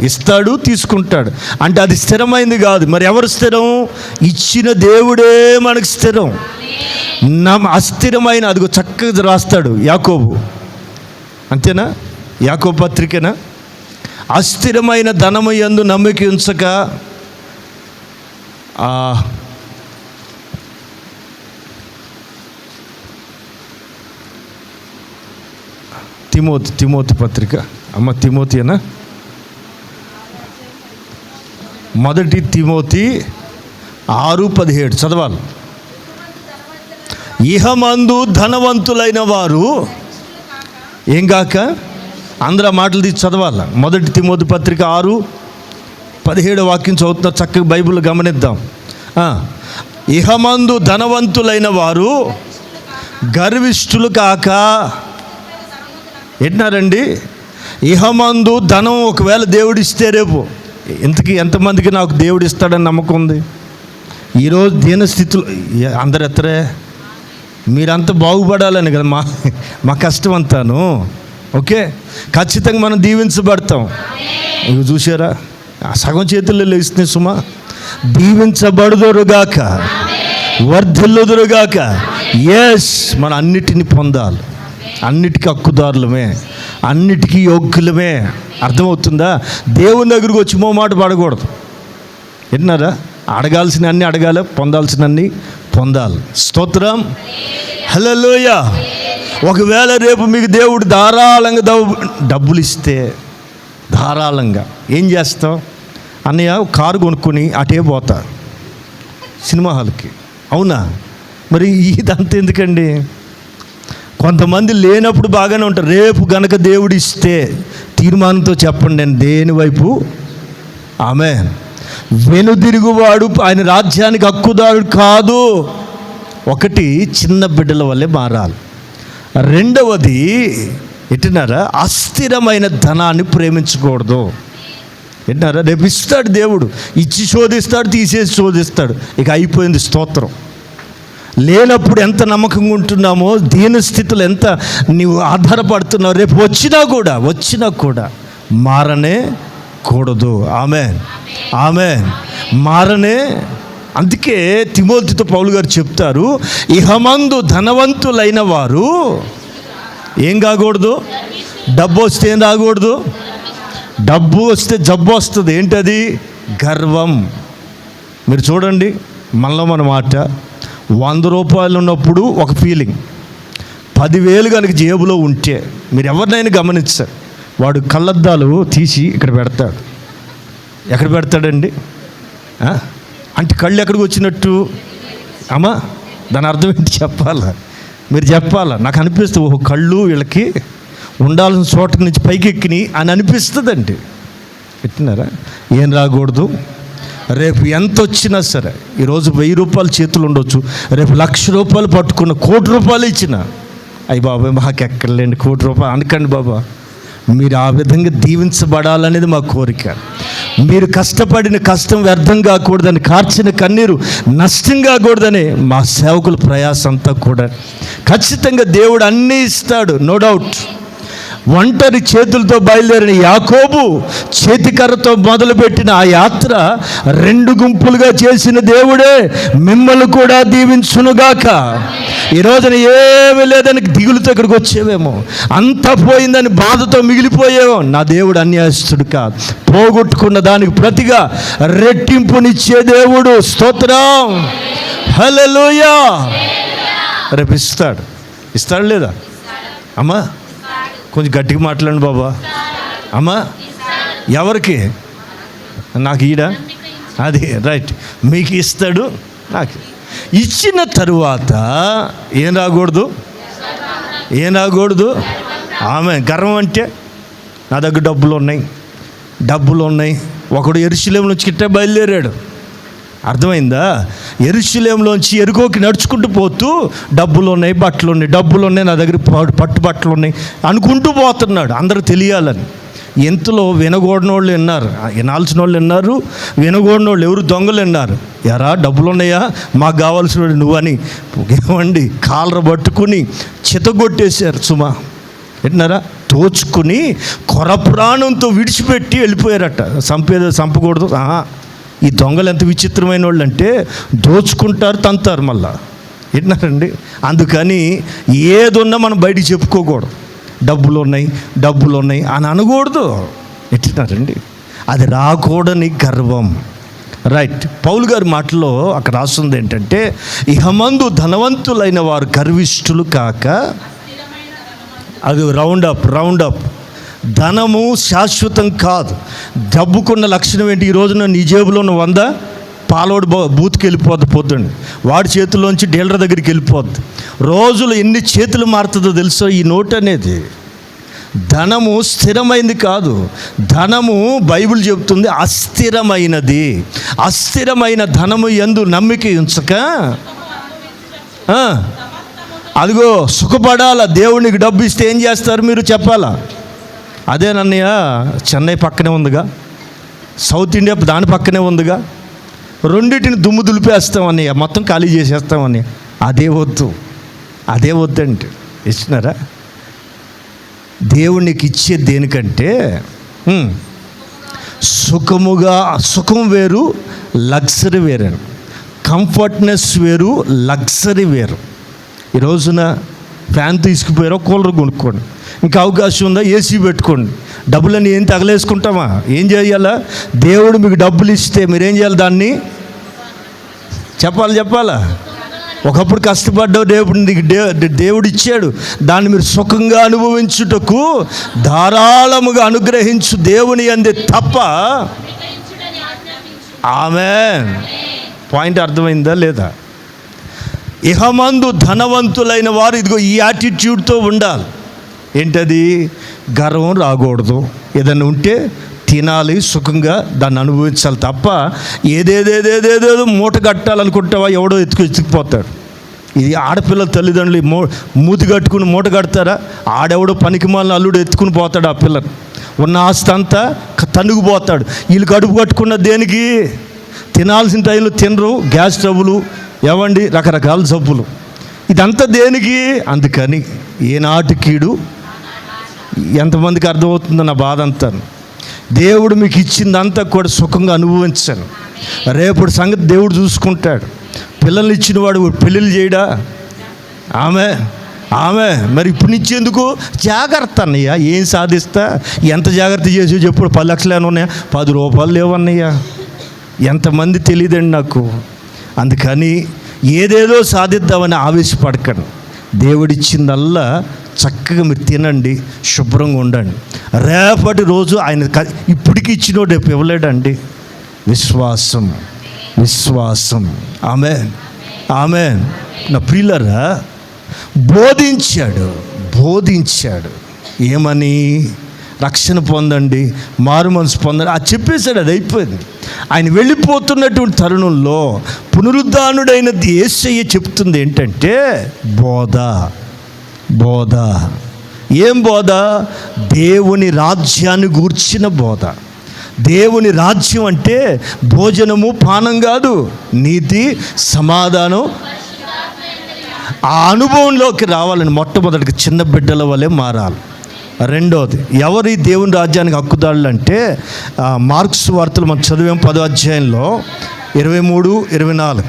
Speaker 1: అంటే అది స్థిరమైంది కాదు. మరి ఎవరు స్థిరం? ఇచ్చిన దేవుడే మనకు స్థిరం. అస్థిరమైన అదిగో చక్కగా రాస్తాడు యాకోబు, అంతేనా? యాకోబు పత్రికేనా? అస్థిరమైన ధనము యందు నమ్మిక ఉంచక తిమోతి పత్రిక, అమ్మ తిమోతియేనా? 1 తిమోతి 6:17 చదవాలి. ఇహమందు ధనవంతులైన వారు ఏం కాక, అందరూ మాటలు తీసి చదవాలి. 1 తిమోతి పత్రిక 6:17 వాక్యం చదువుతున్న చక్కగా బైబిల్ గమనిద్దాం. ఇహమందు ధనవంతులైన వారు గర్విష్ఠులు కాక. ఏంటన్నారండి? ఇహమందు ధనం ఒకవేళ దేవుడిస్తే రేపు ఎంతమందికి నాకు దేవుడు ఇస్తాడని నమ్మకం ఉంది? ఈరోజు దీనస్థితిలో అందరు ఎత్తరే, మీరంతా బాగుపడాలని కదా మా కష్టం అంతాను. ఓకే, ఖచ్చితంగా మనం దీవించబడతాం. ఇవి చూసారా, సగం చేతుల్లో లేస్తున్నాయి సుమా. దీవించబడుదురుగాక, వర్ధిల్లుదురుగాక. ఎస్, మనం అన్నిటిని పొందాలి, అన్నిటికీ హక్కుదారులమే, అన్నిటికీ యోగ్యులమే. అర్థమవుతుందా? దేవుని దగ్గరకు వచ్చి మాట పడకూడదు. విన్నారా? అడగాల్సిన అన్నీ అడగాలి, పొందాల్సిన అన్నీ పొందాలి. స్తోత్రం, హల్లెలూయా. ఒకవేళ రేపు మీకు దేవుడు ధారాళంగా డబ్బులు ఇస్తే ధారాళంగా ఏం చేస్తాం? అన్నయ్య కారు కొనుక్కొని అటే పోతా సినిమా హాల్కి, అవునా? మరి ఇదంతా ఎందుకండి? కొంతమంది లేనప్పుడు బాగానే ఉంటారు. రేపు గనక దేవుడు ఇస్తే తీర్మానంతో చెప్పండి, నేను దేని వైపు? ఆమె వెనుదిరుగువాడు ఆయన రాజ్యానికి హక్కుదారుడు కాదు. ఒకటి, చిన్న బిడ్డల వల్లే మారాలి. రెండవది ఎట్టినారా, అస్థిరమైన ధనాన్ని ప్రేమించకూడదు. ఏంటారా, రేపు ఇస్తాడు దేవుడు, ఇచ్చి శోధిస్తాడు, తీసేసి శోధిస్తాడు, ఇక అయిపోయింది. స్తోత్రం. లేనప్పుడు ఎంత నమ్మకంగా ఉంటున్నామో, దీన స్థితిలో ఎంత నీవు ఆధారపడుతున్నావు, రేపు వచ్చినా కూడా మారనే కూడదు. ఆమేన్, ఆమేన్. మారనే. అందుకే తిమోతితో పౌలు గారు చెప్తారు, ఇహమందు ధనవంతులైన వారు ఏం కాకూడదు, డబ్బు వస్తే ఏం రాకూడదు, డబ్బు వస్తే జబ్బు వస్తుంది. ఏంటది? గర్వం. మీరు చూడండి, మనలో మన మాట, 100 రూపాయలు ఉన్నప్పుడు ఒక ఫీలింగ్, 10,000 కనుక జేబులో ఉంటే మీరు ఎవరినైనా గమనించారు, వాడు కళ్ళద్దాలు తీసి ఇక్కడ పెడతాడు. ఎక్కడ పెడతాడండి? అంటే కళ్ళు ఎక్కడికి వచ్చినట్టు? అమ్మా, దాని అర్థం ఏంటి చెప్పాలా? మీరు చెప్పాలా? నాకు అనిపిస్తుంది, ఓ కళ్ళు వీళ్ళకి ఉండాల్సిన చోట నుంచి పైకి ఎక్కినాయి అని అనిపిస్తుందండి. ఎట్టినారా? ఏం రాకూడదు. రేపు ఎంత వచ్చినా సరే, ఈరోజు 1000 రూపాయలు చేతులు ఉండొచ్చు, రేపు 1,00,000 రూపాయలు పట్టుకున్న, 1,00,00,000 రూపాయలు ఇచ్చిన, అయ్యి బాబాయ్ మాకు ఎక్కడలేండి 1,00,00,000 రూపాయలు అనకండి బాబా. మీరు ఆ విధంగా దీవించబడాలనేది మా కోరిక. మీరు కష్టపడిన కష్టం వ్యర్థం కాకూడదని, కార్చిన కన్నీరు నష్టం కాకూడదని మా సేవకుల ప్రయాసం అంతా కూడా. ఖచ్చితంగా దేవుడు అన్నీ ఇస్తాడు, నో డౌట్. ఒంటరి చేతులతో బయలుదేరిన యాకోబు చేతికర్రతో మొదలుపెట్టిన ఆ యాత్ర 2 గుంపులుగా చేసిన దేవుడే మిమ్మల్ని కూడా దీవించునుగాక. ఈ రోజున ఏమీ లేదని దిగులుతో ఇక్కడికి వచ్చేవేమో, అంతా పోయిందని బాధతో మిగిలిపోయేవో. నా దేవుడు అన్యాయస్తుడు కాదు. పోగొట్టుకున్న దానికి ప్రతిగా రెట్టింపునిచ్చే దేవుడు. స్తోత్రం, హల్లెలూయా. రేపు ఇస్తాడు లేదా అమ్మా? కొంచెం గట్టిగా మాట్లాడండి బాబా. అమ్మా, ఎవరికి? నాకు ఈడా, అది రైట్, మీకు ఇస్తాడు, నాకు. ఇచ్చిన తరువాత ఏం రాకూడదు? ఆమె గర్వం అంటే, నా దగ్గర డబ్బులు ఉన్నాయి. ఒకడు యెరూషలేము నుంచి గిట్ట బయలుదేరాడు. అర్థమైందా? యెరూషలేములోంచి యెరికోకి నడుచుకుంటూ పోతూ డబ్బులు ఉన్నాయి, బట్టలు ఉన్నాయి, నా దగ్గర పట్టు బట్టలు ఉన్నాయి అనుకుంటూ పోతున్నాడు, అందరూ తెలియాలని. ఎంతలో వినగోడిన వాళ్ళు విన్నారు, వినాల్సిన వాళ్ళు విన్నారు, వినగోడిన వాళ్ళు ఎవరు దొంగలు విన్నారు. ఎరా డబ్బులు ఉన్నాయా, మాకు కావాల్సిన నువ్వని ఏమండి కాలర పట్టుకుని చితగొట్టేశారు. సుమా విన్నారా? తోచుకుని కొర ప్రాణంతో విడిచిపెట్టి వెళ్ళిపోయారట. చంపకూడదు. ఈ దొంగలు ఎంత విచిత్రమైన వాళ్ళు అంటే, దోచుకుంటారు, తంతారు మళ్ళా. విన్నారండి? అందుకని ఏదున్నా మనం బయటికి చెప్పుకోకూడదు. డబ్బులు ఉన్నాయి అని అనకూడదు. ఎట్టినారండి? అది రాకూడని గర్వం. రైట్. పౌలు గారి మాటలో అక్కడ రాస్తుంది ఏంటంటే, ఇహమందు ధనవంతులైన వారు గర్విష్ఠులు కాక, అది రౌండ్ అప్. ధనము శాశ్వతం కాదు. డబ్బుకున్న లక్షణం ఏంటి? ఈ రోజున నీ జేబులో ఉన్న 100 పాలోడు బూత్కి వెళ్ళిపోద్ది, పొద్దుండి వాడి చేతుల్లోంచి డీలర్ దగ్గరికి వెళ్ళిపోద్ది. రోజులు ఎన్ని చేతులు మారుతుందో తెలుసో ఈ నోట్ అనేది. ధనము స్థిరమైంది కాదు. ధనము బైబిల్ చెబుతుంది అస్థిరమైనది. అస్థిరమైన ధనము యందు నమ్మిక ఉంచక, అదిగో సుఖపడాల. దేవునికి డబ్బు ఇస్తే ఏం చేస్తారు మీరు చెప్పాలా? అదేనన్నయ్య, చెన్నై పక్కనే ఉందిగా, సౌత్ ఇండియా దాని పక్కనే ఉందిగా, రెండింటిని దుమ్ము దులిపేస్తామన్నయ్య, మొత్తం ఖాళీ చేసేస్తామని. అదే వద్దంటే ఇచ్చినారా? దేవునికి ఇచ్చే దేనికంటే సుఖం వేరు, లగ్జరీ వేరు. కంఫర్ట్నెస్ వేరు, లగ్జరీ వేరు. ఈ రోజున ఫ్యాన్ తీసుకుపోయారో కూలర్ కొనుక్కోండి, ఇంకా అవకాశం ఉందా ఏసీ పెట్టుకోండి. డబ్బులని ఏం తగలేసుకుంటామా? ఏం చేయాలా? దేవుడు మీకు డబ్బులు ఇస్తే మీరేం చేయాలి? దాన్ని చెప్పాలా? ఒకప్పుడు కష్టపడ్డావు, దేవుడు ఇచ్చాడు, దాన్ని మీరు సుఖంగా అనుభవించుటకు ధారాళముగా అనుగ్రహించు దేవుని అందే తప్ప. ఆమేన్. పాయింట్ అర్థమైందా లేదా? ఇహమందు ధనవంతులైన వారు ఇదిగో ఈ యాటిట్యూడ్తో ఉండాలి. ఏంటది? గర్వం రాకూడదు. ఏదన్నా ఉంటే తినాలి, సుఖంగా దాన్ని అనుభవించాలి తప్ప ఏదేదేదేదేదో మూట కట్టాలనుకుంటావా? ఎవడో ఎత్తుకుపోతాడు. ఇది ఆడపిల్లల తల్లిదండ్రులు మూతి కట్టుకుని మూట కడతారా? ఆడెవడో పనికి మాలిన అల్లుడు ఎత్తుకుని పోతాడు ఆ పిల్లని, ఉన్న ఆస్తి అంతా తన్నుకుపోతాడు. వీళ్ళు కడుపు కట్టుకున్న దేనికి? తినాల్సిన టైంలో తినరు, గ్యాస్ ట్రబులు, ఏవండి రకరకాల జబ్బులు, ఇదంతా దేనికి? అందుకని ఏనాటి కీడు ఎంతమందికి అర్థమవుతుందో నా బాధ అంతా. దేవుడు మీకు ఇచ్చిందంతా కూడా సుఖంగా అనుభవించాను. రేపటి సంగతి దేవుడు చూసుకుంటాడు. పిల్లల్ని ఇచ్చిన వాడు పెళ్ళిళ్ళు చేయడా? ఆమె మరి ఇప్పుడు నుంచి ఎందుకు? జాగ్రత్త అన్నయ్య. ఏం సాధిస్తా? ఎంత జాగ్రత్త చేసి చెప్పు. 10 లక్షలు ఏమైనా ఉన్నాయా? 10 రూపాయలు లేవన్నయ్యా. ఎంతమంది తెలియదండి నాకు. అందుకని ఏదేదో సాధిద్దామని ఆవేశపడకండి. దేవుడిచ్చిందల్లా చక్కగా మీరు తినండి, శుభ్రంగా ఉండండి. రేపటి రోజు ఆయన ఇప్పటికి ఇచ్చినోడు రేపు ఇవ్వలేడండి. విశ్వాసం. ఆమెన్. నా ప్రియులారా, బోధించాడు ఏమని? రక్షణ పొందండి, మారు మనసు పొందండి, అది చెప్పేశాడు. అది అయిపోయింది. ఆయన వెళ్ళిపోతున్నటువంటి తరుణంలో పునరుద్ధానుడైనది యేసయ్య చెప్తుంది ఏంటంటే బోధ. ఏం బోధ? దేవుని రాజ్యాన్ని గూర్చిన బోధ. దేవుని రాజ్యం అంటే భోజనము పానం కాదు, నీతి సమాధానం. ఆ అనుభవంలోకి రావాలని మొట్టమొదటికి చిన్న బిడ్డల వలె మారాలి. రెండోది, ఎవరి దేవుని రాజ్యానికి హక్కుదారులు అంటే మార్క్స్ వార్తలు మనం చదివాం 10వ అధ్యాయంలో 23-24.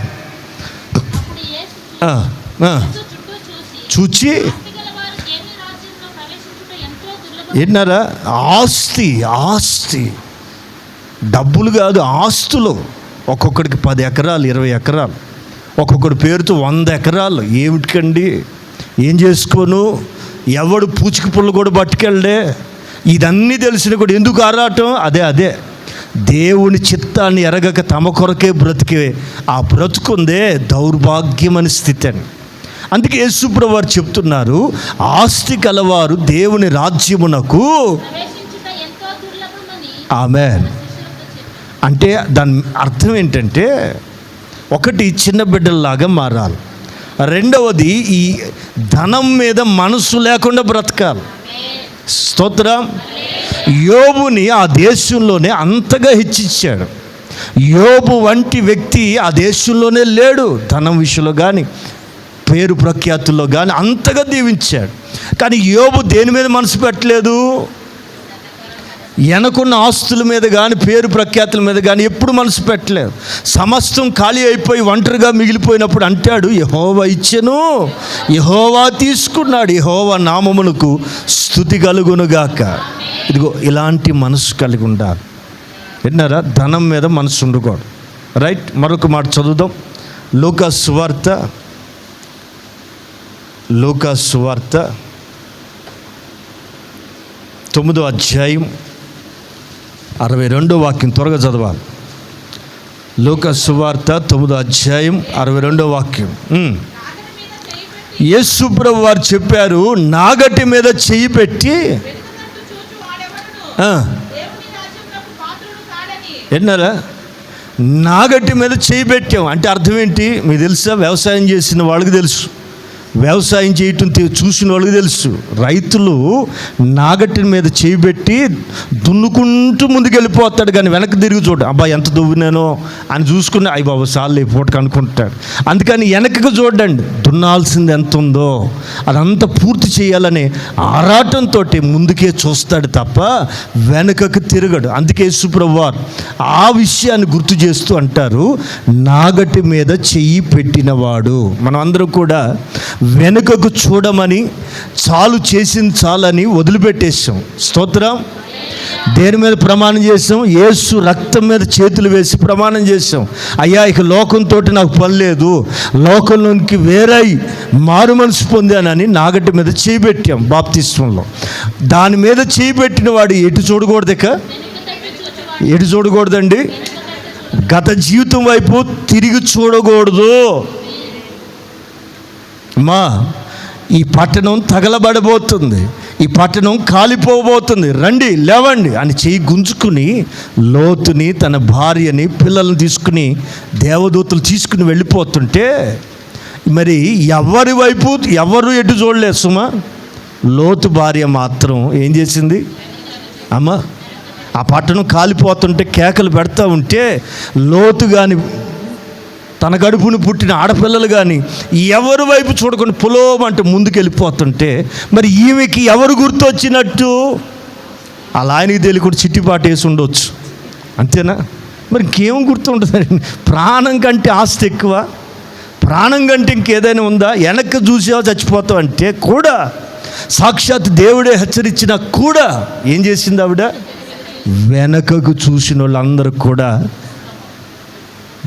Speaker 1: చూచి ఏంటన్నారా? ఆస్తి డబ్బులు కాదు, ఆస్తులు. ఒక్కొక్కడికి 10 ఎకరాలు 20 ఎకరాలు, ఒక్కొక్కడి పేరుతో 100 ఎకరాలు. ఏమిటికండి? ఏం చేసుకోను? ఎవడు పూచికి పుల్ల కూడా పట్టుకెళ్ళే. ఇదన్నీ తెలిసిన కూడా ఎందుకు ఆరాటం? అదే దేవుని చిత్తాన్ని ఎరగక తమ కొరకే బ్రతికే ఆ బ్రతుకుందే దౌర్భాగ్యమని స్థితి అని. అందుకే యేసుప్రభువు వారు చెప్తున్నారు, ఆస్తి కలవారు దేవుని రాజ్యమునకు. ఆమేన్. అంటే దాని అర్థం ఏంటంటే, ఒకటి చిన్న బిడ్డల్లాగా మారాలి. రెండవది ఈ ధనం మీద మనసు లేకుండా బ్రతకాలి. స్తోత్రం. యోబుని ఆ దేశంలోనే అంతగా హెచ్చించాడు. యోబు వంటి వ్యక్తి ఆ దేశంలోనే లేడు. ధనం విషయంలో కానీ పేరు ప్రఖ్యాతుల్లో కానీ అంతగా దీవించాడు. కానీ యోబు దేని మీద మనసు పెట్టలేదు? వెనకున్న ఆస్తుల మీద కానీ పేరు ప్రఖ్యాతుల మీద కానీ ఎప్పుడు మనసు పెట్టలేదు. సమస్తం ఖాళీ అయిపోయి ఒంటరిగా మిగిలిపోయినప్పుడు అంటాడు, యెహోవా ఇచ్చెను, యెహోవా తీసుకున్నాడు, యెహోవా నామమునకు స్తుతి కలుగునుగాక. ఇదిగో ఇలాంటి మనసు కలిగి ఉండాలి. విన్నారా? ధనం మీద మనసు ఉండకూడదు. రైట్. మరొక మాట చదువుదాం. లూకా సువార్త 9వ అధ్యాయం 62వ వాక్యం. త్వరగా చదవాలి. లూకా సువార్త 9వ అధ్యాయం 62వ వాక్యం. యేసు ప్రభువు వారు చెప్పారు, నాగటి మీద చెయ్యి పెట్టి విన్నారా? నాగటి మీద చెయ్యి పెట్టాం అంటే అర్థం ఏంటి మీకు తెలుసా? వ్యవసాయం చేసిన వాళ్ళకి తెలుసు, వ్యవసాయం చేయటం చూసిన వాళ్ళకి తెలుసు. రైతులు నాగటి మీద చేయబెట్టి దున్నుకుంటూ ముందుకెళ్ళిపోతాడు, కానీ వెనక్కి తిరిగి చూడు, అబ్బా ఎంత దువ్వినానో అని చూసుకుని అయ్యి బాబు సార్లు పూటకు అనుకుంటాడు. అందుకని వెనక్కి చూడండి, దున్నాల్సింది ఎంత ఉందో అదంతా పూర్తి చేయాలని ఆరాటంతో ముందుకే చూస్తాడు తప్ప వెనకకు తిరగడు. అందుకే యేసుప్రభువు వారు ఆ విషయాన్ని గుర్తు చేస్తూ అంటారు, నాగటి మీద చెయ్యి పెట్టినవాడు. మనం అందరం కూడా వెనుకకు చూడమని, చాలు చేసింది చాలని వదిలిపెట్టేసాం. స్తోత్రం. దేని మీద ప్రమాణం చేసాం? యేసు రక్తం మీద చేతులు వేసి ప్రమాణం చేసాం. అయ్యా ఇక లోకంతో నాకు పని లేదు, లోకంలోనికి వేరై మారు మనసు పొందానని నాగటి మీద చేయబెట్టాం బాప్తిస్మంలో. దాని మీద చేయబెట్టిన వాడు ఎటు చూడకూడదు, ఇక ఎటు చూడకూడదండి? గత జీవితం వైపు తిరిగి చూడకూడదు. ఈ పట్టణం తగలబడబోతుంది, ఈ పట్టణం కాలిపోబోతుంది, రండి లేవండి అని చెయ్యి గుంజుకుని లోతుని, తన భార్యని, పిల్లల్ని తీసుకుని దేవదూతలు తీసుకుని వెళ్ళిపోతుంటే మరి ఎవరి వైపు ఎవరు ఎటు చూడలేదు సుమా. లోతు భార్య మాత్రం ఏం చేసింది? అమ్మ, ఆ పట్టణం కాలిపోతుంటే కేకలు పెడతా ఉంటే లోతు కానీ తన కడుపును పుట్టిన ఆడపిల్లలు కానీ ఎవరి వైపు చూడకుండా పొలోమంటే ముందుకు వెళ్ళిపోతుంటే మరి ఈమెకి ఎవరు గుర్తొచ్చినట్టు? అలా ఆయనకి తెలియకుండా చిట్టిపాటు వేసి ఉండొచ్చు, అంతేనా? మరి ఇంకేం గుర్తుంటుందండి? ప్రాణం కంటే ఆస్తి ఎక్కువ? ప్రాణం కంటే ఇంకేదైనా ఉందా? వెనక్కి చూసావా చచ్చిపోతావు అంటే కూడా సాక్షాత్ దేవుడే హెచ్చరించినా కూడా ఏం చేసింది ఆవిడ? వెనకకు చూసిన వాళ్ళందరూ కూడా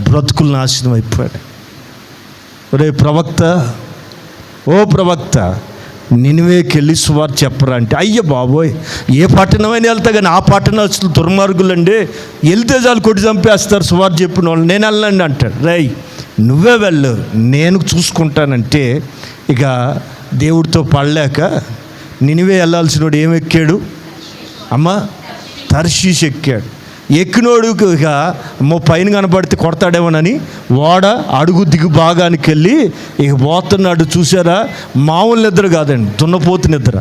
Speaker 1: బ్రతుకులు నాశనం అయిపోయాడు. ఒరే ప్రవక్త, ఓ ప్రవక్త, నినివేకి వెళ్ళి సువార్త చెప్పరా అంటే, అయ్య బాబోయ్, ఏ పట్టణమైనా వెళ్తా కానీ ఆ పట్టణం అసలు దుర్మార్గులండి, వెళ్తే చాలు కొట్టి చంపేస్తారు సువార్త చెప్పిన వాళ్ళు, నేను వెళ్ళండి అంటాడు. రై, నువ్వే వెళ్ళు, నేను చూసుకుంటానంటే ఇక దేవుడితో పడలేక నినివే వెళ్ళాల్సిన వాడు ఏమి ఎక్కాడు? అమ్మ, తర్షీష్ ఎక్కాడు. ఎక్కినోడుకు ఇక పైన కనపడితే కొడతాడేమోనని ఓడ అడుగు దిగు భాగానికి వెళ్ళి ఇక పోతున్నాడు. చూసారా, మామూలు నిద్ర కాదండి, దున్నపోతు నిద్ర.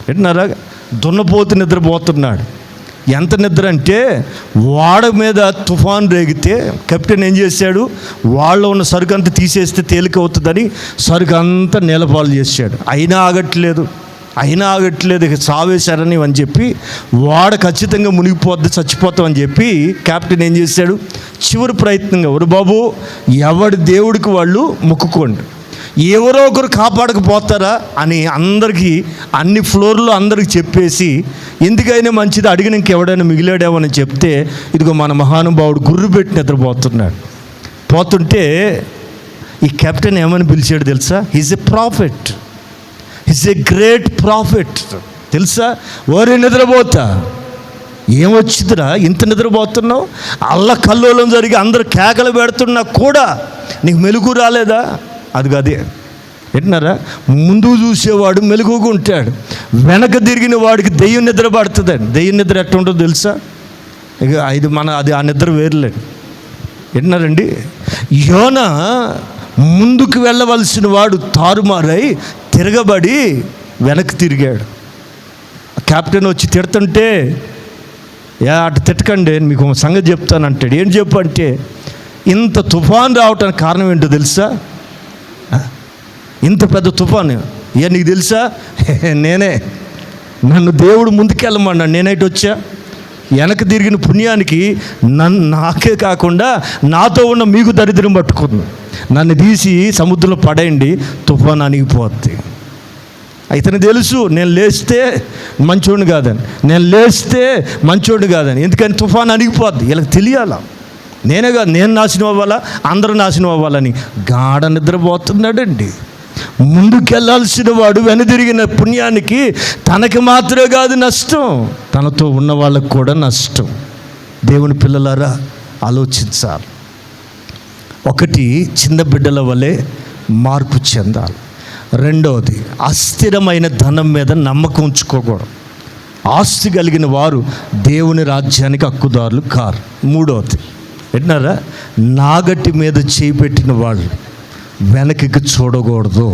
Speaker 1: వింటున్నారా? దున్నపోతు నిద్ర పోతున్నాడు. ఎంత నిద్ర అంటే ఓడ మీద తుఫాన్ రేగితే కెప్టెన్ ఏం చేశాడు? వాళ్ళలో ఉన్న సరుకు అంతా తీసేస్తే తేలిక అవుతుందని సరుకు అంతా నేలపాలు చేశాడు. అయినా ఆగట్లేదు. ఇక సావేశారని అని చెప్పి వాడ ఖచ్చితంగా మునిగిపోద్ది, చచ్చిపోతామని చెప్పి కెప్టెన్ ఏం చేశాడు? చివరి ప్రయత్నంగా, ఒరు బాబు, ఎవడి దేవుడికి వాళ్ళు మొక్కుకోండి, ఎవరో ఒకరు కాపాడకపోతారా అని అందరికీ అన్ని ఫ్లోర్లో అందరికి చెప్పేసి, ఎందుకైనా మంచిది అడిగిన ఇంకెవడైనా మిగిలాడేమని చెప్తే ఇదిగో మన మహానుభావుడు గుర్రు పెట్టి నిద్రపోతున్నాడు. పోతుంటే ఈ కెప్టెన్ ఏమని పిలిచాడు తెలుసా? He's a prophet, is a great prophet. తెలుసా? ఓరే నిద్రపోతా, ఏమొచ్చిందిరా ఇంత నిద్రపోతున్నావు? అల్ల కల్లోలం జరిగి అందరూ కేకలు పెడుతున్నా కూడా నీకు మెలుగు రాలేదా? అదే వింటున్నారా? ముందు చూసేవాడు మెలుగుగా ఉంటాడు, వెనక తిరిగిన వాడికి దెయ్యం నిద్ర పడుతుందండి. దెయ్యం నిద్ర ఎట్లా ఉంటుందో తెలుసా? ఇక అది ఆ నిద్ర వేరులేదు. వింటున్నారండి? యోనా ముందుకు వెళ్ళవలసిన వాడు తారుమారై తిరగబడి వెనక్కి తిరిగాడు. కెప్టెన్ వచ్చి తిడుతుంటే, అటు తిట్టకండి, మీకు సంగతి చెప్తానంటాడు. ఏం చెప్పు అంటే, ఇంత తుఫాన్ రావటానికి కారణం ఏంటో తెలుసా? ఇంత పెద్ద తుఫాను నీకు తెలుసా? నేనే, నన్ను దేవుడు ముందుకెళ్ళమన్నాడు, నేనైతే వచ్చా. వెనక్కి తిరిగిన పుణ్యానికి నాకే కాకుండా నాతో ఉన్న మీకు దరిద్రం పట్టుకుంది. నన్ను తీసి సముద్రంలో పడేయండి, తుఫాను అణిగిపోద్ది. అయితేనే తెలుసు నేను లేస్తే మంచోడిని కాదని, ఎందుకని తుఫాను అణిగిపోద్ది. వీళ్ళకి తెలియాలా? నేనే కాదు, నేను నాశనం అవ్వాలా, అందరూ నాశనం అవ్వాలని గాఢ నిద్రపోతున్నాడండి. ముందుకెళ్లాల్సిన వాడు వెనుదిరిగిన పుణ్యానికి తనకి మాత్రమే కాదు నష్టం, తనతో ఉన్న వాళ్ళకు కూడా నష్టం. దేవుని పిల్లలారా, ఆలోచించాలి. ఒకటి, చిన్న బిడ్డల వలె మార్పు చెందాలి. రెండవది, అస్థిరమైన ధనం మీద నమ్మకం ఉంచుకోకూడదు. ఆస్తి కలిగిన వారు దేవుని రాజ్యానికి హక్కుదారులు కారు. మూడవది, విన్నారా? నాగటి మీద చేయి పెట్టిన వాళ్ళు వెనక్కి చూడకూడదు.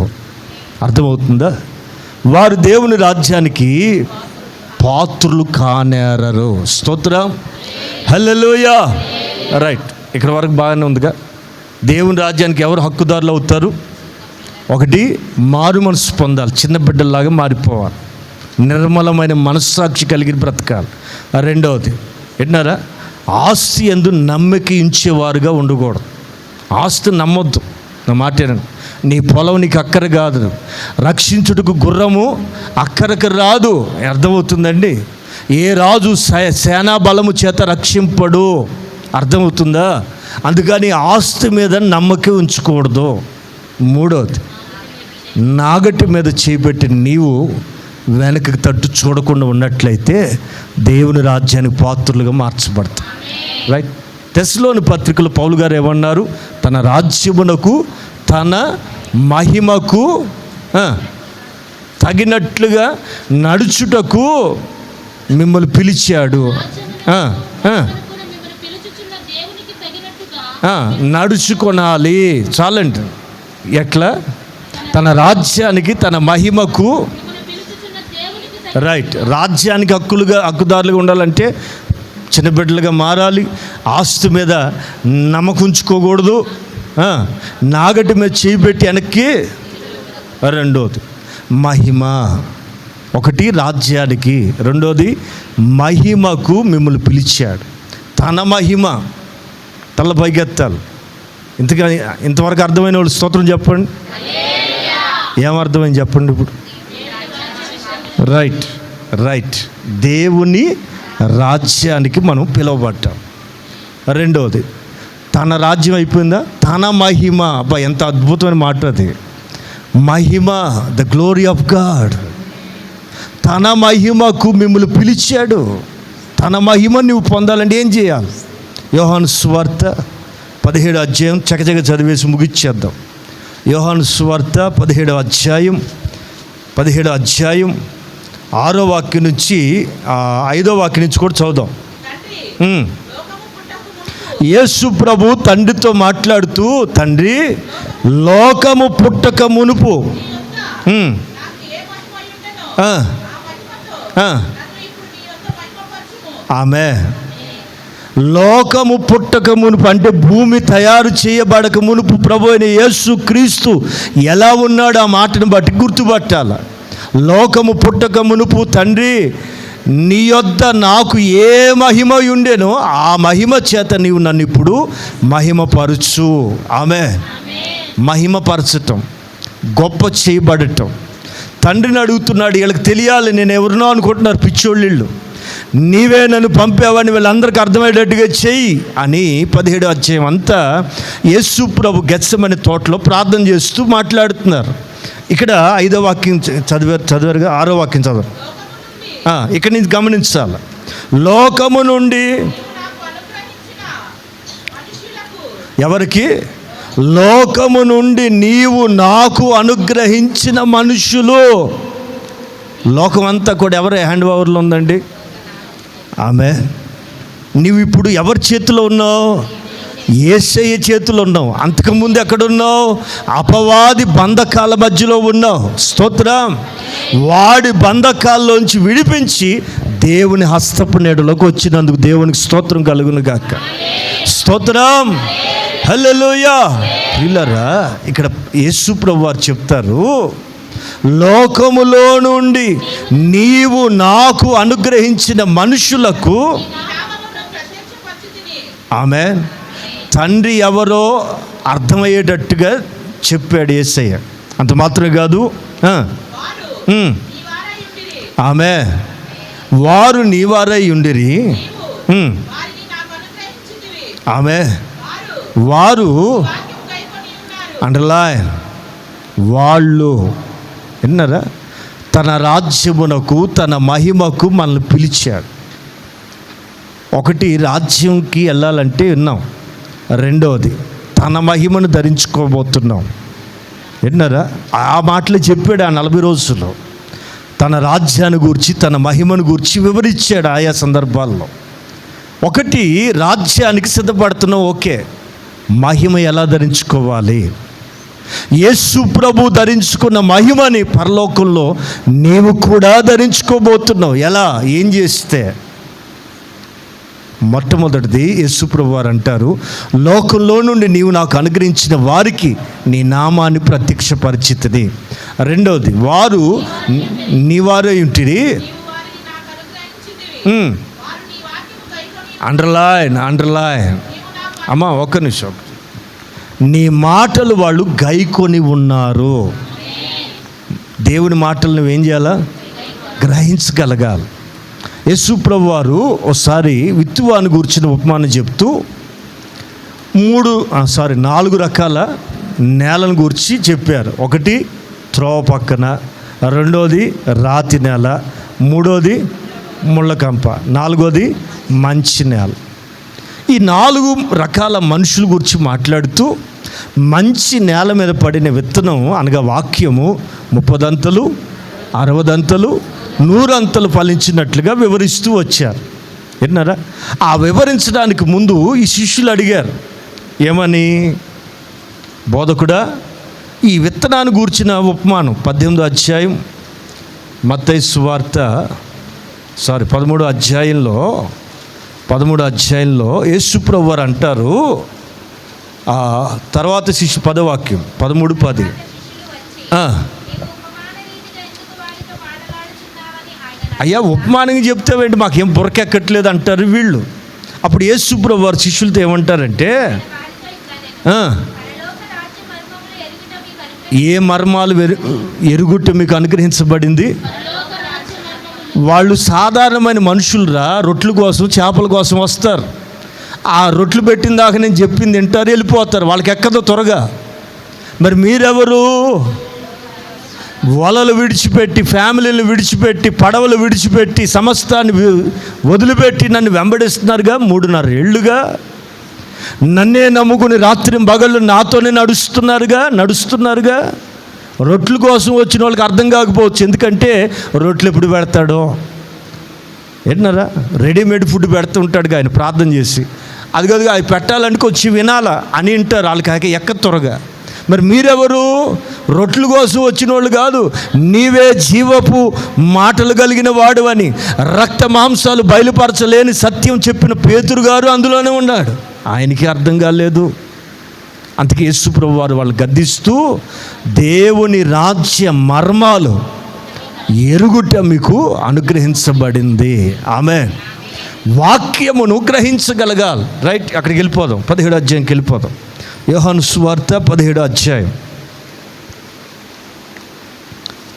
Speaker 1: అర్థమవుతుందా? వారు దేవుని రాజ్యానికి పాత్రులు కానేరరు. స్తోత్రం, హల్లెలూయా. రైట్, ఇక్కడ వరకు బాగానే ఉందిగా. దేవుని రాజ్యానికి ఎవరు హక్కుదారులు అవుతారు? ఒకటి, మారు మనసు పొందాలి, చిన్న బిడ్డల్లాగా మారిపోవాలి, నిర్మలమైన మనస్సాక్షి కలిగిన బ్రతకాలి. రెండవది, విన్నారా? ఆస్తి యందు నమ్మిక ఉంచేవారుగా ఉండకూడదు. ఆస్తి నమ్మొద్దు. నా మాటేనండి, నీ పొలం నీకు అక్కర కాదు, రక్షించుటకు గుర్రము అక్కరకు రాదు. అర్థమవుతుందండి? ఏ రాజు సేనా బలము చేత రక్షింపడు. అర్థమవుతుందా? అందుకని ఆస్తి మీద నమ్మకం ఉంచకూడదు. మూడవది, నాగటి మీద చేపెట్టి నీవు వెనక్కి తట్టు చూడకుండా ఉన్నట్లయితే దేవుని రాజ్యానికి పాత్రులుగా మార్చబడతాం. రైట్? తెస్సలోని పత్రికలో పౌలు గారు ఏమన్నారు? తన రాజ్యమునకు తన మహిమకు తగినట్లుగా నడుచుటకు మిమ్మల్ని పిలిచాడు. నడుచుకొనాలి. చాలండి, ఎట్లా? తన రాజ్యానికి, తన మహిమకు.
Speaker 2: మిమ్మల్ని పిలుచుచున్న దేవునికి తగిన
Speaker 1: రైట్. రాజ్యానికి హక్కుదారులుగా ఉండాలంటే చిన్న బిడ్డలుగా మారాలి. ఆస్తి మీద నమ్మకుంచుకోకూడదు. నాగటి మీద చేయి పెట్టి వెనక్కి. రెండోది మహిమ. ఒకటి రాజ్యానికి, రెండోది మహిమకు మిమ్మల్ని పిలిచాడు. తన మహిమ. తల పైకెత్తాలి. ఇంతవరకు అర్థమైన వాళ్ళు స్తోత్రం చెప్పండి. ఏమర్థమైంది చెప్పండి ఇప్పుడు? Right, right. దేవుని రాజ్యానికి మనం పిలువబడ్డాం. రెండవది తన రాజ్యం అయిపోయిందా? తన మహిమ. అబ్బా, ఎంత అద్భుతమైన మాట అది. మహిమ, ద గ్లోరీ ఆఫ్ గాడ్. తన మహిమకు మిమ్మల్ని పిలిచాడు. తన మహిమ నువ్వు పొందాలంటే ఏం చేయాలి? యోహాను సువార్త 17వ అధ్యాయం చకచక చదివేసి ముగిచ్చేద్దాం. యోహాను సువార్త 17వ అధ్యాయం 6వ వాక్యం నుంచి 5వ వాక్యం నుంచి కూడా చదువుదాం. యేసు ప్రభు తండ్రితో మాట్లాడుతూ, తండ్రి, లోకము పుట్టక మునుపు ఆమె లోకము పుట్టక మునుపు అంటే భూమి తయారు చేయబడక మునుపు ప్రభు అయిన యేసు క్రీస్తు ఎలా ఉన్నాడు ఆ మాటను బట్టి గుర్తుపట్టాల. లోకము పుట్టక మునుపు తండ్రి నీ యొద్ద నాకు ఏ మహిమ ఉండేనో ఆ మహిమ చేత నీవు నన్ను ఇప్పుడు మహిమపరచు. ఆమె మహిమపరచటం, గొప్ప చేయబడటం. తండ్రిని అడుగుతున్నాడు. వీళ్ళకి తెలియాలి నేను ఎవరినో అనుకుంటున్నారు పిచ్చోళ్ళు. నీవే నన్ను పంపావని వీళ్ళందరికీ అర్థమయ్యేటట్టుగా చెయ్యి అని 17వ అధ్యాయం అంతా యేసు ప్రభు గెత్సెమనే తోటలో ప్రార్థన చేస్తూ మాట్లాడుతున్నారు. ఇక్కడ 5వ వాక్యం చదివారుగా, 6వ వాక్యం చదవరు. ఇక్కడ నుంచి గమనించాలి. లోకము నుండి ఎవరికి? లోకము నుండి నీవు నాకు అనుగ్రహించిన మనుషులు. లోకం అంతా కూడా ఎవరి హ్యాండ్ ఓవర్లో ఉందండి? ఆమె. నీవు ఇప్పుడు ఎవరి చేతిలో ఉన్నావు? యేసయ్య చేతిలో ఉన్నావు. అంతకుముందు ఎక్కడున్నావు? అపవాది బంధకాల మధ్యలో ఉన్నావు. స్తోత్రం. వాడి బంధకాల్లోంచి విడిపించి దేవుని హస్తపు నీడలోకి వచ్చినందుకు దేవునికి స్తోత్రం కలుగును గాక. స్తోత్రం. హల్లెలూయా. ప్రియులారా, ఇక్కడ యేసు ప్రభువు వారు చెప్తారు, లోకములో నుండి నీవు నాకు అనుగ్రహించిన మనుషులకు. ఆమె. తండ్రి ఎవరో అర్థమయ్యేటట్టుగా చెప్పాడు యేసయ్య. అంత మాత్రమే కాదు, ఆమె వారు నీవారై ఉండిరి. ఆమె వారు అండర్లైన్ వాళ్ళు విన్నారా? తన రాజ్యమునకు, తన మహిమకు మనల్ని పిలిచాడు. ఒకటి రాజ్యంకి వెళ్ళాలంటే విన్నాం. రెండవది తన మహిమను ధరించుకోబోతున్నాం. విన్నారా? ఆ మాటలు చెప్పాడు ఆ 40 రోజుల్లో. తన రాజ్యాన్ని గూర్చి, తన మహిమను గూర్చి వివరించాడు ఆయా సందర్భాల్లో. ఒకటి రాజ్యానికి సిద్ధపడుతున్నాం, ఓకే. మహిమ ఎలా ధరించుకోవాలి? యేసు ప్రభు ధరించుకున్న మహిమని పరలోకంలో నీవు కూడా ధరించుకోబోతున్నావు. ఎలా? ఏం చేస్తే? మొట్టమొదటిది యేసు ప్రభు వారు అంటారు, లోకంలో నుండి నీవు నాకు అనుగ్రహించిన వారికి నీ నామాన్ని ప్రత్యక్షపరిచితిని. రెండవది వారు నీవారై ఉంటిరి. అండర్లైన్. అమ్మా ఒక్క నిమిషం. నీ మాటలు వాళ్ళు గైకొని ఉన్నారు. దేవుని మాటలు నువ్వేం చేయాలా? గ్రహించగలగాలి. యేసు ప్రభు వారు ఒకసారి విత్తువాని గూర్చిన ఉపమానం చెప్తూ 4 రకాల నేలను గూర్చి చెప్పారు. ఒకటి త్రోవ పక్కన, రెండోది రాతి నేల, మూడోది ముళ్ళకంప, నాలుగోది మంచి నేల. ఈ 4 రకాల మనుషుల గురించి మాట్లాడుతూ మంచి నేల మీద పడిన విత్తనం అనగా వాక్యము 30 దంతలు, 60 దంతలు, 100 అంతలు ఫలించినట్లుగా వివరిస్తూ వచ్చారు. విన్నారా? ఆ వివరించడానికి ముందు ఈ శిష్యులు అడిగారు, ఏమని? బోధకుడా, ఈ విత్తనాన్ని గూర్చిన ఉపమానం 18వ అధ్యాయం మత్తయి సువార్త 13వ అధ్యాయంలో యేసుప్రభువు వారు అంటారు, ఆ తర్వాత 10వ వాక్యం 13:10. అయ్యా ఉపమానంగా చెప్తావేంటి, మాకేం బుర్రకెక్కట్లేదు అంటారు వీళ్ళు. అప్పుడు యేసుప్రభువు వారు శిష్యులతో ఏమంటారంటే, ఏ మర్మాలు ఎరుగుట మీకు అనుగ్రహించబడింది? వాళ్ళు సాధారణమైన మనుషులరా, రొట్టెల కోసం చేపల కోసం వస్తారు. ఆ రొట్టెలు పెట్టిన దాకా నేను చెప్పింది తింటారు, వెళ్ళిపోతారు, వాళ్ళకి ఎక్కదో త్వరగా. మరి మీరెవరు? వలలు విడిచిపెట్టి, ఫ్యామిలీలు విడిచిపెట్టి, పడవలు విడిచిపెట్టి, సమస్తాన్ని వదిలిపెట్టి నన్ను వెంబడిస్తున్నారుగా 3.5 ఏళ్ళుగా. నన్నే నమ్ముకుని రాత్రి పగళ్ళు నాతోనే నడుస్తున్నారుగా. రొట్టెల కోసం వచ్చిన వాళ్ళకి అర్థం కాకపోవచ్చు, ఎందుకంటే రొట్టెలు ఎప్పుడు పెడతాడో ఏంటన్నారా, రెడీమేడ్ ఫుడ్ పెడుతుంటాడు ఆయన ప్రార్థన చేసి, అది కాదు అవి పెట్టాలంటే వచ్చి వినాలా అని వింటారు, వాళ్ళకి ఎక్క త్వరగా. మరి మీరెవరు? రొట్టెల కోసం వచ్చిన వాళ్ళు కాదు, నీవే జీవపు మాటలు కలిగిన వాడు అని రక్త మాంసాలు బయలుపరచలేని సత్యం చెప్పిన పేతురు గారు అందులోనే ఉన్నాడు. ఆయనకి అర్థం కాలేదు. అందుకే యేసుప్రభువు వారు వాళ్ళు గద్దిస్తూ, దేవుని రాజ్య మర్మాలు ఎరుగుట మీకు అనుగ్రహించబడింది. ఆమేన్. వాక్యమును గ్రహించగలగాలి. రైట్, అక్కడికి వెళ్ళిపోదాం, 17వ అధ్యాయంకి వెళ్ళిపోదాం. యోహాను సువార్త 17వ అధ్యాయం.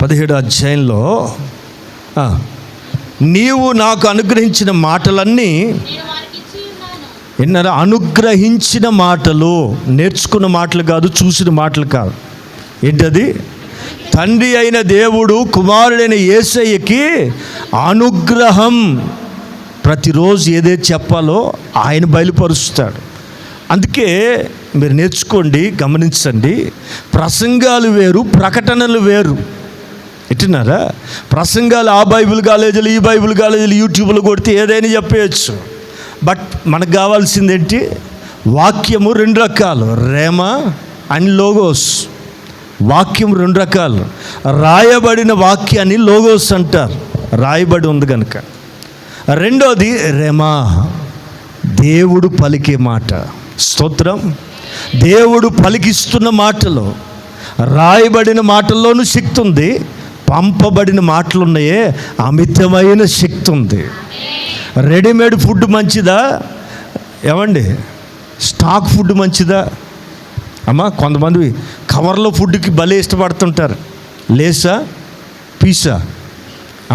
Speaker 1: 17వ అధ్యాయంలో నీవు నాకు అనుగ్రహించిన మాటలన్నీ విన్నారా? అనుగ్రహించిన మాటలు, నేర్చుకున్న మాటలు కాదు, చూసిన మాటలు కాదు. ఏంటది? తండ్రి అయిన దేవుడు కుమారుడైన యేసయ్యకి అనుగ్రహం. ప్రతిరోజు ఏదైతే చెప్పాలో ఆయన బయలుపరుస్తాడు. అందుకే మీరు నేర్చుకోండి, గమనించండి. ప్రసంగాలు వేరు, ప్రకటనలు వేరు. ఎట్టున్నారా? ప్రసంగాలు ఆ బైబిల్ కాలేజీలు, ఈ బైబిల్ కాలేజీలు, యూట్యూబ్లో కొడితే ఏదైనా చెప్పేయచ్చు. బట్ మనకు కావాల్సిందేంటి? వాక్యము 2 రకాలు, రేమా అండ్ లోగోస్. వాక్యం 2 రకాలు. రాయబడిన వాక్యాన్ని లోగోస్ అంటారు, రాయబడి ఉంది కనుక. రెండోది రేమా, దేవుడు పలికే మాట. స్తోత్రం. దేవుడు పలికిస్తున్న మాటలు, రాయబడిన మాటల్లోనూ శక్తి ఉంది, పంపబడిన మాటలు ఉన్నాయే అమితమైన శక్తి ఉంది. రెడీమేడ్ ఫుడ్ మంచిదా ఏమండి? స్టాక్ ఫుడ్ మంచిదా అమ్మా? కొంతమంది కవర్లో ఫుడ్కి భలే ఇష్టపడుతుంటారు. లేసా, పీసా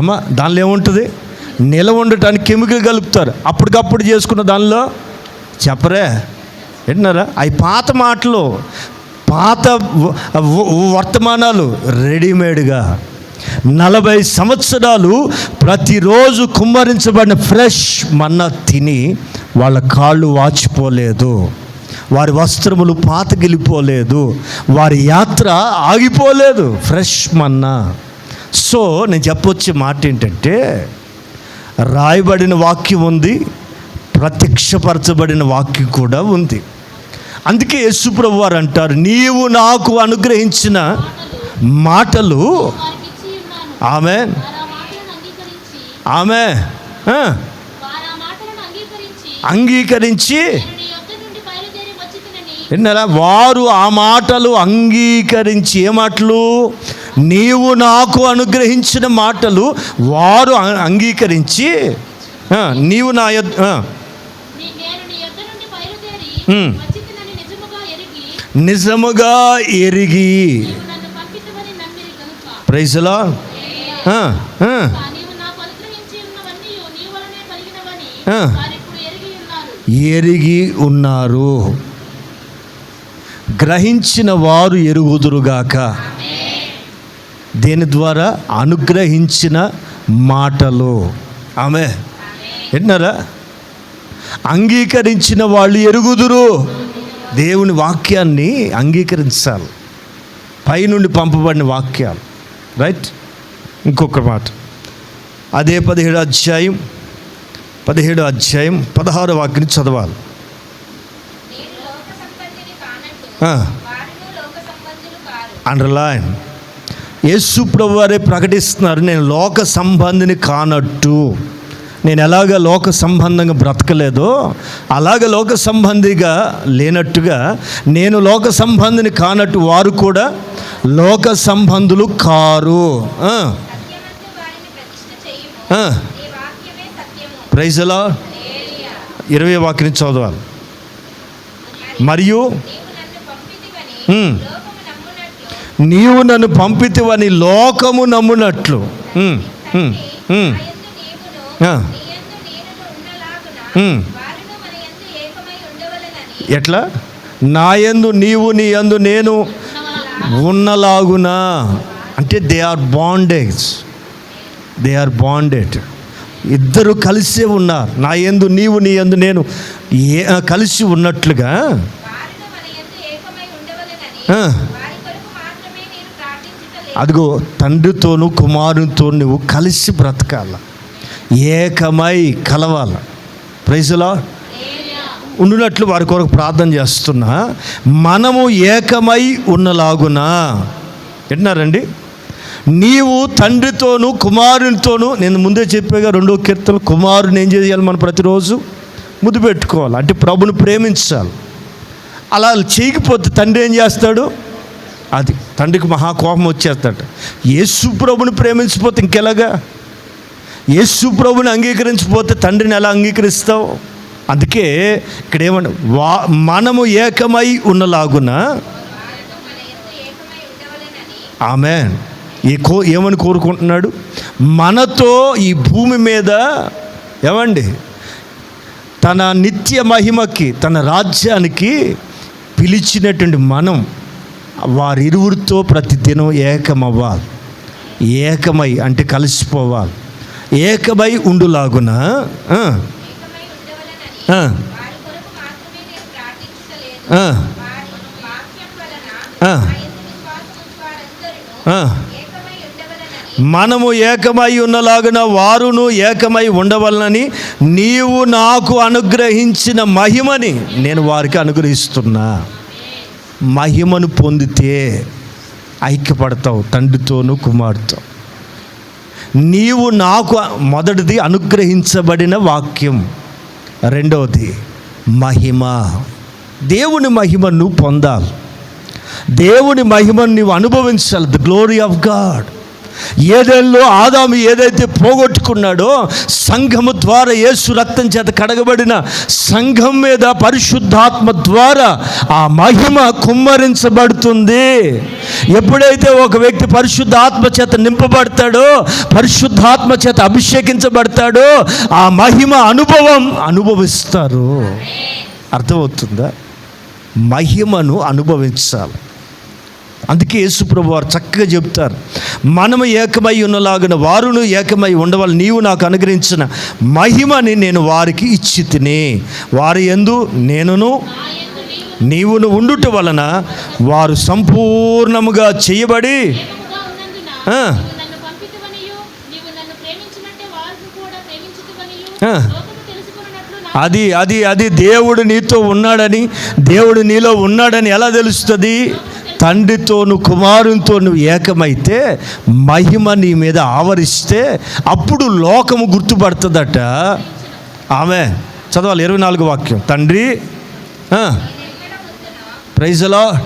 Speaker 1: అమ్మా, దానిలో ఏముంటుంది? నిలవ ఉండటానికి కెమికల్ కలుపుతారు. అప్పటికప్పుడు చేసుకున్న దానిలో చెప్పరే, వింటున్నారా? అవి పాత మాటలు, పాత వర్తమానాలు. రెడీమేడ్గా 40 సంవత్సరాలు ప్రతిరోజు కుమ్మరించబడిన ఫ్రెష్ మన్నా తిని వాళ్ళ కాళ్ళు వాచిపోలేదు, వారి వస్త్రములు పాతగిలిపోలేదు, వారి యాత్ర ఆగిపోలేదు. ఫ్రెష్ మన్నా. సో నేను చెప్పొచ్చే మాట ఏంటంటే, రాయబడిన వాక్యం ఉంది, ప్రత్యక్షపరచబడిన వాక్యం కూడా ఉంది. అందుకే యేసుప్రభువు వారు అంటారు, నీవు నాకు అనుగ్రహించిన మాటలు. ఆమేన్, ఆమేన్. అంగీకరించి విన్నారా? వారు ఆ మాటలు అంగీకరించి, ఏ మాటలు? నీవు నాకు అనుగ్రహించిన మాటలు వారు అంగీకరించి, నీవు నా నిజముగా ఎరిగి. Praise the lord. ఎరిగి ఉన్నారు. గ్రహించిన వారు ఎరుగుదురుగాక. దేని ద్వారా? అనుగ్రహించిన మాటలు. ఆమె విన్నారా? అంగీకరించిన వాళ్ళు ఎరుగుదురు. దేవుని వాక్యాన్ని అంగీకరించాలి, పైనుండి పంపబడిన వాక్యాలు. రైట్. ఇంకొక మాట, అదే 17వ అధ్యాయం 16వ వాక్యం చదవాలి. అండర్లైన్. యేసు ప్రభు వారే ప్రకటిస్తున్నారు, నేను లోక సంబంధిని కానట్టు. నేను ఎలాగ లోక సంబంధంగా బ్రతకలేదో అలాగ లోక సంబంధిగా లేనట్టుగా నేను లోక సంబంధిని కానట్టు వారు కూడా లోక సంబంధులు కారు. Praise the Lord. 20వ వాక్యం చదవాలి. మరియు నీవు నన్ను పంపితివని లోకము నమ్మునట్లు. ఎట్లా? నాయందు నీవు నీ యందు నేను ఉన్నలాగునా. అంటే దే ఆర్ బాండెడ్. ఇద్దరు కలిసే ఉన్నారు. నా యందు నీవు నీ యందు నేను కలిసి ఉన్నట్లుగా అదిగో తండ్రితోనూ కుమారునితో నువ్వు కలిసి బ్రతకాల, ఏకమై కలవాల. Praise the lord. ఉండునట్లు వారి కొరకు ప్రార్థన చేస్తున్నా. మనము ఏకమై ఉన్నలాగునా. వింటున్నారండి? నీవు తండ్రితోనూ కుమారునితోనూ, నేను ముందే చెప్పాగా 2వ కీర్తన, కుమారుని ఏం చేయాలి? మనం ప్రతిరోజు ముద్దు పెట్టుకోవాలి. అంటే ప్రభుని ప్రేమించాలి. అలా చేయకపోతే తండ్రి ఏం చేస్తాడు? అది తండ్రికి మహాకోపం వచ్చేస్తాడు. యేసు ప్రభుని ప్రేమించిపోతే ఇంకెలాగా? యేసు ప్రభుని అంగీకరించిపోతే తండ్రిని ఎలా అంగీకరిస్తావు? అందుకే ఇక్కడ ఏమన్నా మనము ఏకమై ఉన్నలాగున. ఆమేన్. ఏమని కోరుకుంటున్నాడు? మనతో ఈ భూమి మీద ఏమండి తన నిత్య మహిమకి, తన రాజ్యానికి పిలిచినటువంటి మనం వారిరువురితో ప్రతిదినం ఏకమవ్వాలి. ఏకమై అంటే కలిసిపోవాలి. ఏకమై ఉండులాగున మనము ఏకమై ఉన్నలాగున వారును ఏకమై ఉండవలనని నీవు నాకు అనుగ్రహించిన మహిమని నేను వారికి అనుగ్రహిస్తున్నా. మహిమను పొందితే ఐక్యపడతావు తండ్రితోనూ కుమారుతో. నీవు నాకు, మొదటిది అనుగ్రహించబడిన వాక్యం, రెండవది మహిమ. దేవుని మహిమను నువ్వు పొందాలి. దేవుని మహిమను నువ్వు అనుభవించాలి. The glory of God. ఏదైనా ఆదాము ఏదైతే పోగొట్టుకున్నాడో, సంఘము ద్వారా, యేసు రక్తం చేత కడగబడిన సంఘం మీద పరిశుద్ధాత్మ ద్వారా ఆ మహిమ కుమ్మరించబడుతుంది. ఎప్పుడైతే ఒక వ్యక్తి పరిశుద్ధాత్మ చేత నింపబడతాడో, పరిశుద్ధాత్మ చేత అభిషేకించబడతాడో, ఆ మహిమ అనుభవిస్తారు. అర్థమవుతుందా? మహిమను అనుభవించాలి. అందుకే యేసుప్రభు వారు చక్కగా చెప్తారు, మనము ఏకమై ఉన్నలాగున వారును ఏకమై ఉండవాలి. నీవు నాకు అనుగ్రహించిన మహిమని నేను వారికి ఇచ్చి తిని, వారి యందు నేనును నీవును ఉండుట వలన వారు సంపూర్ణముగా చేయబడి అది దేవుడు నీతో ఉన్నాడని, దేవుడు నీలో ఉన్నాడని ఎలా తెలుస్తుంది? తండ్రితోను కుమారునితో నువ్వు ఏకమైతే, మహిమ నీ మీద ఆవరిస్తే అప్పుడు లోకము గుర్తుపడుతుందట. ఆమె చదవాలి 24వ వాక్యం. తండ్రి ప్రైజ్ ది లార్డ్.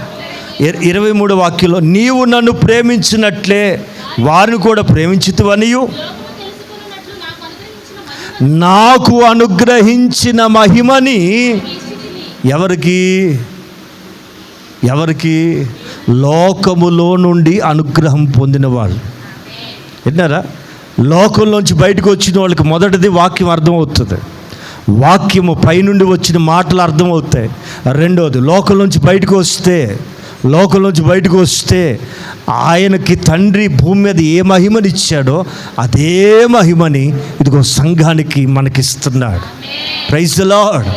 Speaker 1: 23వ వాక్యంలో నీవు నన్ను ప్రేమించినట్లే వారిని కూడా ప్రేమించితివనియు నాకు అనుగ్రహించిన మహిమని ఎవరికి? లోకములో నుండి అనుగ్రహం పొందిన వాళ్ళు. విన్నారా? లోకంలోంచి బయటకు వచ్చిన వాళ్ళకి మొదటిది వాక్యం అర్థమవుతుంది. వాక్యము పైనుండి వచ్చిన మాటలు అర్థమవుతాయి. రెండోది లోకంలోంచి బయటకు వస్తే ఆయనకి తండ్రి భూమి మీద ఏ మహిమని ఇచ్చాడో అదే మహిమని ఇదిగో సంఘానికి మనకిస్తున్నాడు. Praise the Lord.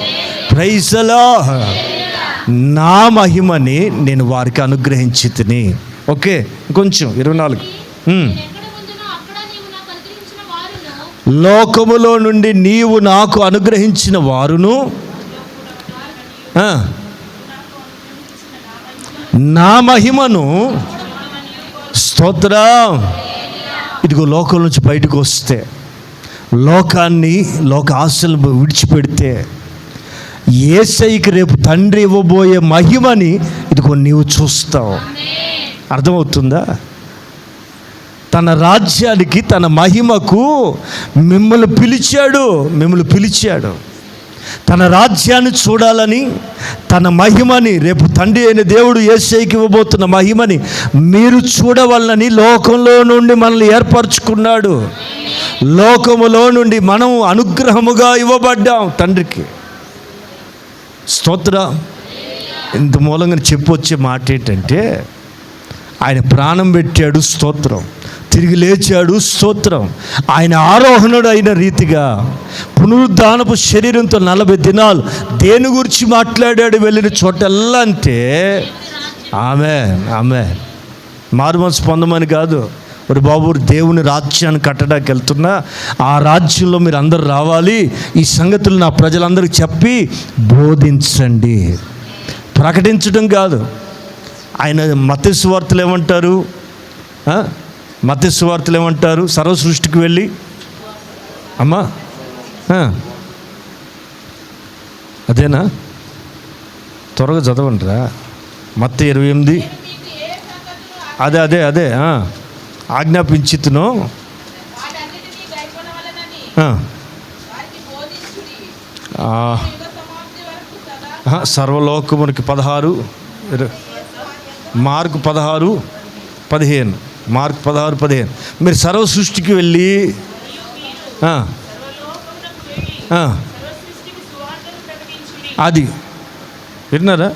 Speaker 1: Praise the Lord. నా మహిమని నేను వారికి అనుగ్రహించి తిని. ఓకే, కొంచెం 24. లోకములో నుండి నీవు నాకు అనుగ్రహించిన వారును నా మహిమను స్తోత్రం. ఇదిగో లోకం నుంచి బయటకు వస్తే, లోకాన్ని, లోక ఆశలు విడిచిపెడితే, యేసయ్యకి రేపు తండ్రి ఇవ్వబోయే మహిమని ఇదిగో నీవు చూస్తావు. అర్థమవుతుందా? తన రాజ్యానికి, తన మహిమకు మిమ్మల్ని పిలిచాడు. తన రాజ్యాన్ని చూడాలని, తన మహిమని, రేపు తండ్రి అయిన దేవుడు యేసయ్యకి ఇవ్వబోతున్న మహిమని మీరు చూడవాలని లోకంలో నుండి మనల్ని ఏర్పరచుకున్నాడు. లోకములో నుండి మనం అనుగ్రహముగా ఇవ్వబడ్డాం తండ్రికి. స్తోత్రం. ఇంత మూలంగా చెప్పొచ్చే మాట ఏంటంటే, ఆయన ప్రాణం పెట్టాడు, స్తోత్రం. తిరిగి లేచాడు, స్తోత్రం. ఆయన ఆరోహణుడు అయిన రీతిగా పునరుద్ధానపు శరీరంతో 40 దినాలు దేని గురించి మాట్లాడాడు వెళ్ళిన చోటల్లా అంటే ఆమె మారుమనసు పొందమని కాదు. మరి బాబు, దేవుని రాజ్యాన్ని కట్టడానికి వెళ్తున్నా, ఆ రాజ్యంలో మీరు అందరూ రావాలి, ఈ సంగతులు నా ప్రజలందరికీ చెప్పి బోధించండి. ప్రకటించడం కాదు. ఆయన మత్తయి సువార్తలు ఏమంటారు? మత్తయి సువార్తలు ఏమంటారు? సర్వ సృష్టికి వెళ్ళి అమ్మా అదేనా? త్వరగా చదవండిరా. మత్తయి 28. అదే ఆజ్ఞాపించితును. సర్వలోకమునికి 16 మార్కు 16:15. మార్కు 16:15. మీరు సర్వ సృష్టికి వెళ్ళి అది విన్నారా?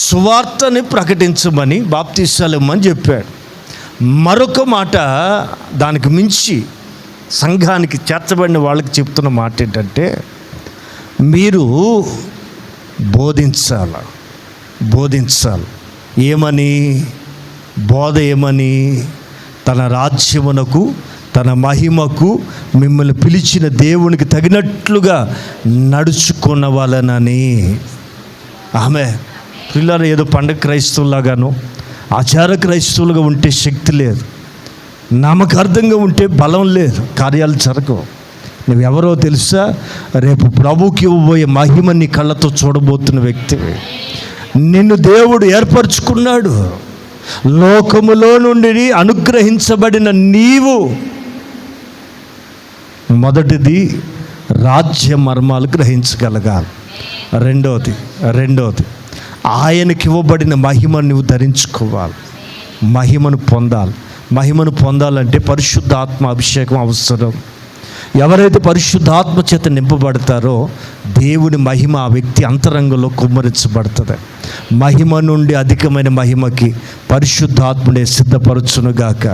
Speaker 1: సువార్తని ప్రకటించమని, బాప్తీసాలు ఇమ్మని చెప్పాడు. మరొక మాట దానికి మించి సంఘానికి చేర్చబడిన వాళ్ళకి చెప్తున్న మాట ఏంటంటే, మీరు బోధించాలి. ఏమని? బోధ ఏమని? తన రాజ్యమునకు, తన మహిమకు మిమ్మల్ని పిలిచిన దేవునికి తగినట్లుగా నడుచుకున్న వాళ్ళనని. ఆమె పిల్లలు ఏదో పండగ క్రైస్తవులాగాను, ఆచార క్రైస్తవులుగా ఉంటే శక్తి లేదు, నామకార్థంగా ఉంటే బలం లేదు, కార్యాలు జరగవు. నువ్వెవరో తెలుసా? రేపు ప్రభుకి ఇవ్వబోయే మహిమ నీ కళ్ళతో చూడబోతున్న వ్యక్తివి. నిన్ను దేవుడు ఏర్పరచుకున్నాడు. లోకములో నుండి అనుగ్రహించబడిన నీవు మొదటిది రాజ్య మర్మాలు గ్రహించగలగాలి. రెండోది ఆయనకి ఇవ్వబడిన మహిమ నువ్వు ధరించుకోవాలి. మహిమను పొందాలంటే పరిశుద్ధాత్మ అభిషేకం అవసరం. ఎవరైతే పరిశుద్ధాత్మ చేత నింపబడతారో దేవుని మహిమ ఆ వ్యక్తి అంతరంగంలో కుమ్మరించబడుతుంది. మహిమ నుండి అధికమైన మహిమకి పరిశుద్ధాత్ముడే సిద్ధపరచునుగాక.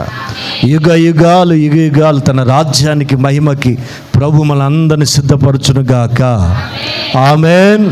Speaker 1: యుగ యుగాలు తన రాజ్యానికి, మహిమకి ప్రభు మనందరిని సిద్ధపరచునుగాక. ఆమేన్.